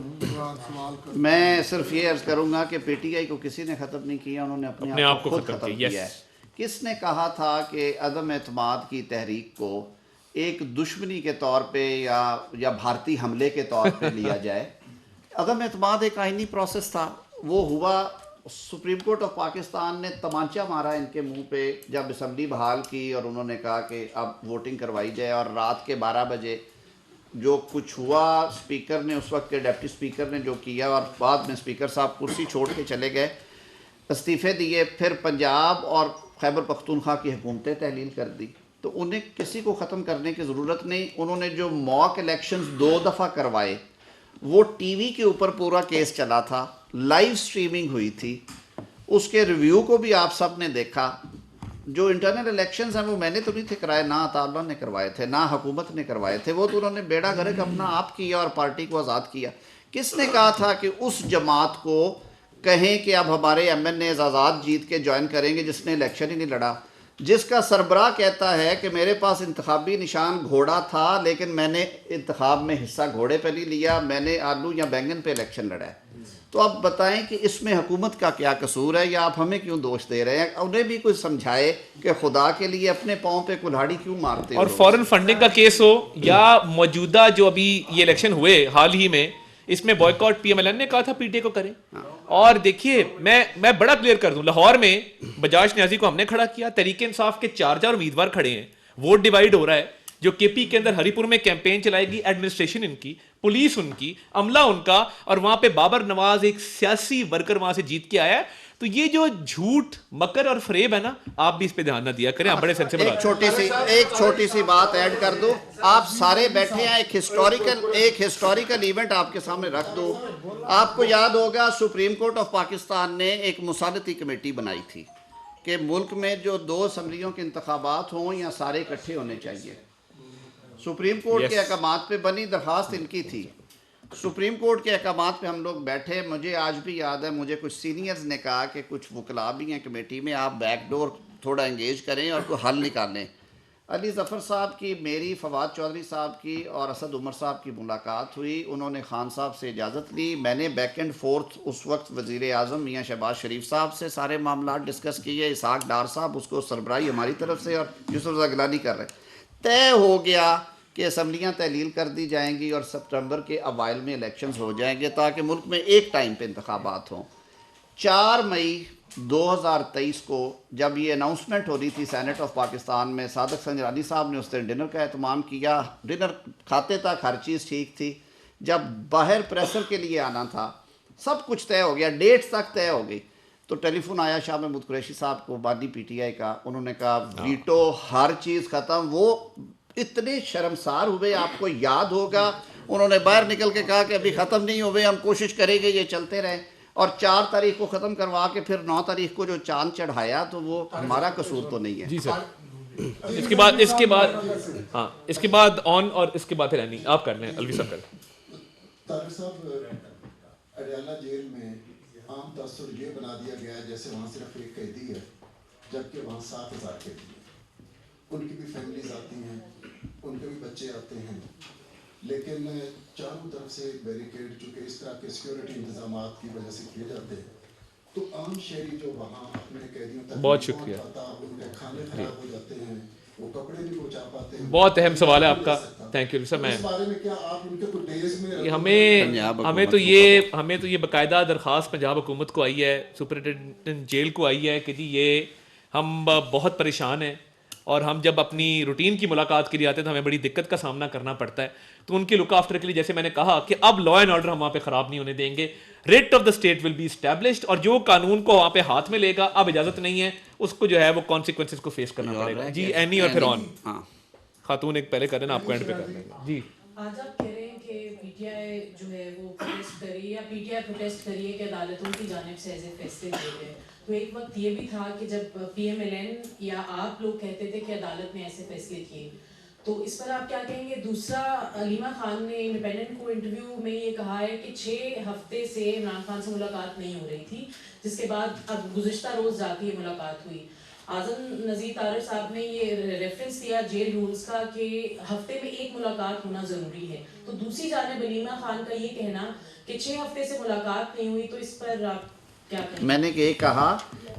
मैं सिर्फ ये अर्ज करूँगा कि PTI को किसी ने ख़त्म नहीं किया, उन्होंने अपने आप को खुद ख़त्म किया है। किसने कहा था कि अदम एतमाद की तहरीक को एक दुश्मनी के तौर पे या भारतीय हमले के तौर पे लिया जाए? अदम एतमाद एक आइनी प्रोसेस था, वो हुआ। सुप्रीम कोर्ट ऑफ पाकिस्तान ने तमांचा मारा इनके मुंह पे जब असम्बली बहाल की और उन्होंने कहा कि अब वोटिंग करवाई जाए। और रात के 12 बजे जो कुछ हुआ, स्पीकर ने, उस वक्त के डिप्टी स्पीकर ने जो किया, और बाद में स्पीकर साहब कुर्सी छोड़ के चले गए, इस्तीफ़े दिए। फिर पंजाब और खैबर पख्तूनख्वा की हुकूमतें तहलील कर दी। तो उन्हें किसी को ख़त्म करने की ज़रूरत नहीं। उन्होंने जो मॉक इलेक्शंस 2 दफ़ा करवाए, वो TV के ऊपर पूरा केस चला था, लाइव स्ट्रीमिंग हुई थी, उसके रिव्यू को भी आप सब ने देखा। जो इंटरनल इलेक्शंस हैं वो मैंने तो नहीं थे कराए, ना अताउल्लाह ने करवाए थे, ना हुकूमत ने करवाए थे। वो तो उन्होंने बेड़ा गर्क अपना आप किया और पार्टी को आज़ाद किया। किसने कहा था कि उस जमात को कहें कि अब हमारे MNAs आज़ाद जीत के ज्वाइन करेंगे जिसने इलेक्शन ही नहीं लड़ा? जिसका सरबराह कहता है कि मेरे पास इंतखाबी निशान घोड़ा था लेकिन मैंने इंतखाब में हिस्सा घोड़े पे नहीं लिया, मैंने आलू या बैंगन पे इलेक्शन लड़ा है। तो अब बताएं कि इसमें हुकूमत का क्या कसूर है, या आप हमें क्यों दोष दे रहे हैं? उन्हें भी कुछ समझाए कि खुदा के लिए अपने पाँव पे कुल्हाड़ी क्यों मारते हो। और फॉरेन फंडिंग का केस हो या मौजूदा जो अभी ये इलेक्शन हुए हाल ही में, इसमें बॉयकॉट PMLN ने कहा था PTI को करें। और देखिए मैं बड़ा क्लियर कर दूं, लाहौर में बजाज न्याजी को हमने खड़ा किया, तहरीक इंसाफ के 4 उम्मीदवार खड़े हैं, वोट डिवाइड हो रहा है। जो केपी के अंदर हरिपुर में कैंपेन चलाएगी, एडमिनिस्ट्रेशन इनकी, पुलिस उनकी, अमला उनका, और वहां पे बाबर नवाज एक सियासी वर्कर वहां से जीत के आया है। तो ये जो झूठ, मकर और फरेब है ना, आप भी इस पे ध्यान ना दिया करें, आप बड़े सेंसिबल। एक छोटी सी बात ऐड कर दो, आप सारे बैठे हैं, एक हिस्टोरिकल इवेंट आपके सामने रख दो। आपको याद होगा सुप्रीम कोर्ट ऑफ पाकिस्तान ने एक मुसालती कमेटी बनाई थी कि मुल्क में जो 2 असम्बलियों के इंतखाबात हों या सारे इकट्ठे होने चाहिए। सुप्रीम कोर्ट के अहकामात पे बनी, दरखास्त इनकी थी। सुप्रीम कोर्ट के अहकामात पे हम लोग बैठे। मुझे आज भी याद है, मुझे कुछ सीनियर्स ने कहा कि कुछ वकला भी हैं कमेटी में, आप बैकडोर थोड़ा एंगेज करें और कोई हल निकालें। अली ज़फ़र साहब की, मेरी, फवाद चौधरी साहब की और असद उमर साहब की मुलाकात हुई। उन्होंने खान साहब से इजाज़त ली। मैंने बैक एंड फोर्थ उस वक्त वज़ीर आज़म मियाँ शहबाज शरीफ साहब से सारे मामला डिस्कस किए। इसहाक डार साहब उसको सरबराही हमारी तरफ से और यूसुफ रज़ा गिलानी कर रहे। तय हो गया कि असम्बलियाँ तहलील कर दी जाएंगी और सितंबर के अवाइल में इलेक्शंस हो जाएंगे ताकि मुल्क में एक टाइम पे इंतखाबात हों। 4 मई 2023 को जब ये अनाउंसमेंट हो रही थी सेनेट ऑफ पाकिस्तान में, सादक संजरानी साहब ने उस दिन डिनर का एहतमाम किया। डिनर खाते तक हर चीज़ ठीक थी। जब बाहर प्रेशर के लिए आना था, सब कुछ तय हो गया, डेट्स तक तय हो गई। तो टेलीफोन आया शाह महमूद कुरैशी साहब को, बानी PTI का। उन्होंने कहा वीटो, हर चीज़ ख़त्म। वो इतने शर्मसार हुए, आपको याद होगा। उन्होंने बाहर निकल के कहा कि अभी ख़त्म नहीं हुए, हम कोशिश करेंगे ये चलते रहें। और 4 तारीख को ख़त्म करवा के फिर 9 तारीख को जो चांद चढ़ाया, तो वो हमारा कसूर तो नहीं है। जी सर। इसके बाद ऑन और इसके बाद फिर नहीं आप कर लें। अलवी साहब कर। तारिक साहब, अडयाला जेल में आम तस्वर ये बना दिया गया है जैसे वहाँ सिर्फ एक कैदी है, जबकि वहाँ 7,000 कैदी हैं। उनकी भी फैमिलीज आती हैं, उनके भी बच्चे आते हैं, लेकिन चारों तरफ से बैरिकेड, चूँकि इस तरह के सिक्योरिटी इंतजाम की वजह से किए जाते हैं, तो आम शहरी जो वहाँ अपने कैदियों तक बहुत शुक्रिया, उनके खाने खराब हो जाते हैं, वो कपड़े नहीं पहुँचा पाते हैं। बहुत अहम सवाल है आपका, थैंक यू सर। मैं इस बारे में क्या आप उनके कुछ डेज में हमें तो ये बाकायदा दरख्वास्त पंजाब हुकूमत को आई है, सुपरिटेंडेंट जेल को आई है कि जी ये हम बहुत परेशान हैं और हम जब अपनी रूटीन की मुलाकात के लिए आते हैं तो हमें बड़ी दिक्कत का सामना करना पड़ता है। तो उनके लुक आफ्टर के लिए, जैसे मैंने कहा कि अब लॉ एंड ऑर्डर हम वहाँ पे ख़राब नहीं होने देंगे। Rate of the state will be established, और जो कानून को वहाँ पे हाथ में लेगा, अब इजाज़त नहीं है, उसको जो है वो कॉन्सिक्वेंसेस को फेस करना पड़ेगा। जी एनी और फिर ऑन खातून एक पहले कर देना, आपको एंड पे कर देंगे। जी आज आप कह रहे हैं कि PTI जो है वो प्रोटेस्ट करी या PTI प्रोटेस्ट करी है कि अदालतों की जानिब से ऐसे फैसले लिए गए। तो एक वक्त ये भी था कि जब PMLN या आप लोग कहते थे कि अदालत ने ऐसे फैसले किए, तो इस पर आप क्या कहेंगे? दूसरा, अलीमा खान ने इंडिपेंडेंट को इंटरव्यू में ये कहा है कि 6 हफ्ते से इमरान खान से मुलाकात नहीं हो रही थी, जिसके बाद अब गुज़िश्ता रोज़ जाके ये मुलाकात हुई। आज़म नज़ीर तारड़ साहब ने ये रेफरेंस दिया जेल रूल्स का कि हफ्ते में 1 मुलाकात होना ज़रूरी है। तो दूसरी जानिब अलीमा खान का ये कहना कि 6 हफ्ते से मुलाकात नहीं हुई, तो इस पर आप क्या कहेंगे? मैंने ये कहा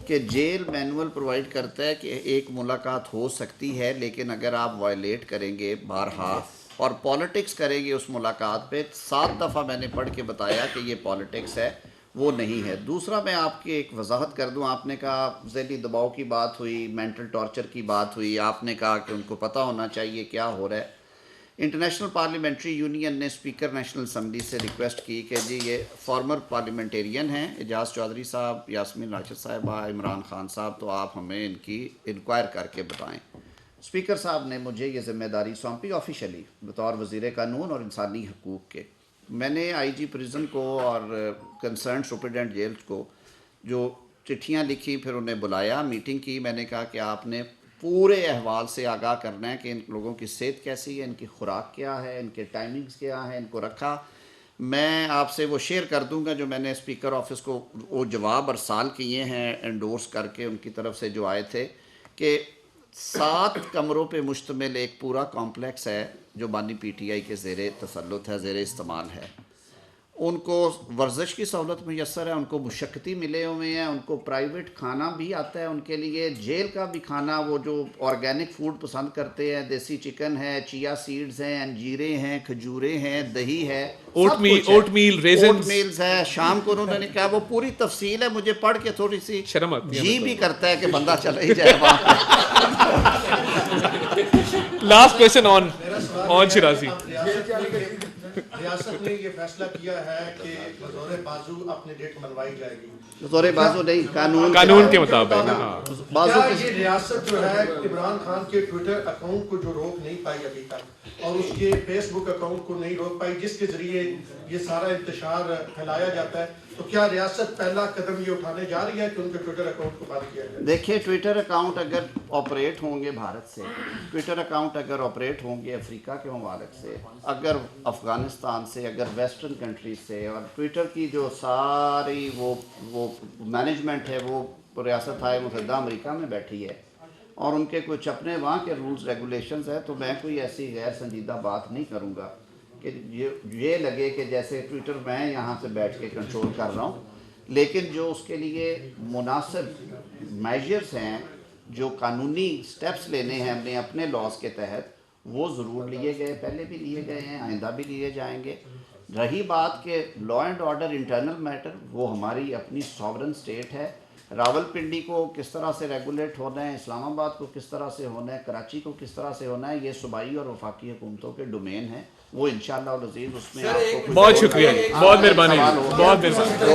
कि जेल मैनुअल प्रोवाइड करता है कि 1 मुलाकात हो सकती है, लेकिन अगर आप वायलेट करेंगे बारहा और पॉलिटिक्स करेंगे उस मुलाकात पे, 7 दफ़ा मैंने पढ़ के बताया कि ये पॉलिटिक्स है, वो नहीं है। दूसरा, मैं आपकी एक वजाहत कर दूं, आपने कहा ज़हनी दबाव की बात हुई, मेंटल टॉर्चर की बात हुई, आपने कहा कि उनको पता होना चाहिए क्या हो रहा है। इंटरनेशनल पार्लियामेंट्री यूनियन ने स्पीकर नेशनल असम्बली से रिक्वेस्ट की कि जी ये फॉर्मर पार्लियामेंटेरियन हैं, एजाज चौधरी साहब, यास्मीन राशिद साहिबा, इमरान खान साहब, तो आप हमें इनकी इंक्वायर करके बताएं। स्पीकर साहब ने मुझे ये ज़िम्मेदारी सौंपी ऑफिशियली बतौर वज़ीर कानून और इंसानी हकूक़ के। मैंने IG प्रिजन को और कंसर्न सुपरिटेंडेंट जेल को जो चिट्ठियाँ लिखी, फिर उन्हें बुलाया, मीटिंग की। मैंने कहा कि आपने पूरे अहवाल से आगाह करना है कि इन लोगों की सेहत कैसी है, इनकी खुराक क्या है, इनके टाइमिंग्स क्या है, इनको रखा। मैं आपसे वो शेयर कर दूंगा जो मैंने स्पीकर ऑफिस को वो जवाब अरसाल किए हैं एंडोर्स करके उनकी तरफ से जो आए थे, कि 7 कमरों पे मुश्तमिल एक पूरा कॉम्प्लेक्स है जो बानी PTI के ज़ेरे तसल्लुत है, ज़ेरे इस्तेमाल है। उनको वर्जिश की सहूलत मैसर है, उनको मुशक्क़ती मिले हुए हैं, उनको प्राइवेट खाना भी आता है उनके लिए, जेल का भी खाना, वो जो ऑर्गेनिक फूड पसंद करते हैं, देसी चिकन है, चिया सीड्स हैं, अंजीरें हैं, खजूरें हैं, दही है, ओटमील्स है। शाम को उन्होंने कहा, वो पूरी तफसील है, मुझे पढ़ के थोड़ी सी शर्म आती है, जी भी करता है कि बंदा चला ही जाए वहाँ पे। Last question on Shirazi. रियासत ने ये फैसला किया है कि बतौर बाजू अपनी डेट मनवाई जाएगी। बतौर बाजू नहीं, कानून के मुताबिक। क्या ये रियासत जो है इमरान खान के ट्विटर अकाउंट को जो रोक नहीं पाई अभी तक, और उसके फेसबुक अकाउंट को नहीं रोक पाई, जिसके जरिए ये सारा इंतशार फैलाया जाता है, तो क्या रियासत पहला कदम ये उठाने जा रही है कि उनके ट्विटर अकाउंट को बंद किया जाए? देखिए, ट्विटर अकाउंट अगर ऑपरेट होंगे भारत से, ट्विटर अकाउंट अगर ऑपरेट होंगे अफ्रीका के ममालिक से, अगर अफ़गानिस्तान से, अगर वेस्टर्न कंट्रीज से, और ट्विटर की जो सारी वो मैनेजमेंट है वो रियासत हाय मुत्तहिदा अमेरिका में बैठी है और उनके कुछ अपने वहाँ के रूल्स रेगुलेशंस है, तो मैं कोई ऐसी गैर संजीदा बात नहीं करूँगा कि ये लगे कि जैसे ट्विटर मैं यहाँ से बैठ के कंट्रोल कर रहा हूँ। लेकिन जो उसके लिए मुनासिब मेजर्स हैं, जो कानूनी स्टेप्स लेने हैं हमने अपने लॉज के तहत, वो ज़रूर लिए गए, पहले भी लिए गए हैं, आइंदा भी लिए जाएंगे। रही बात के law and order internal matter, वो हमारी अपनी सॉवरन स्टेट है। रावलपिंडी को किस तरह से रेगुलेट होना है, इस्लामाबाद को किस तरह से होना है, कराची को किस तरह से होना है, ये सूबाई और वफाकी हुकूमतों के डोमेन है। वो इंशाअल्लाह अज़ीज़ उसमें आपको बहुत शुक्रिया, बहुत मेहरबानी, बहुत मेहरबानी।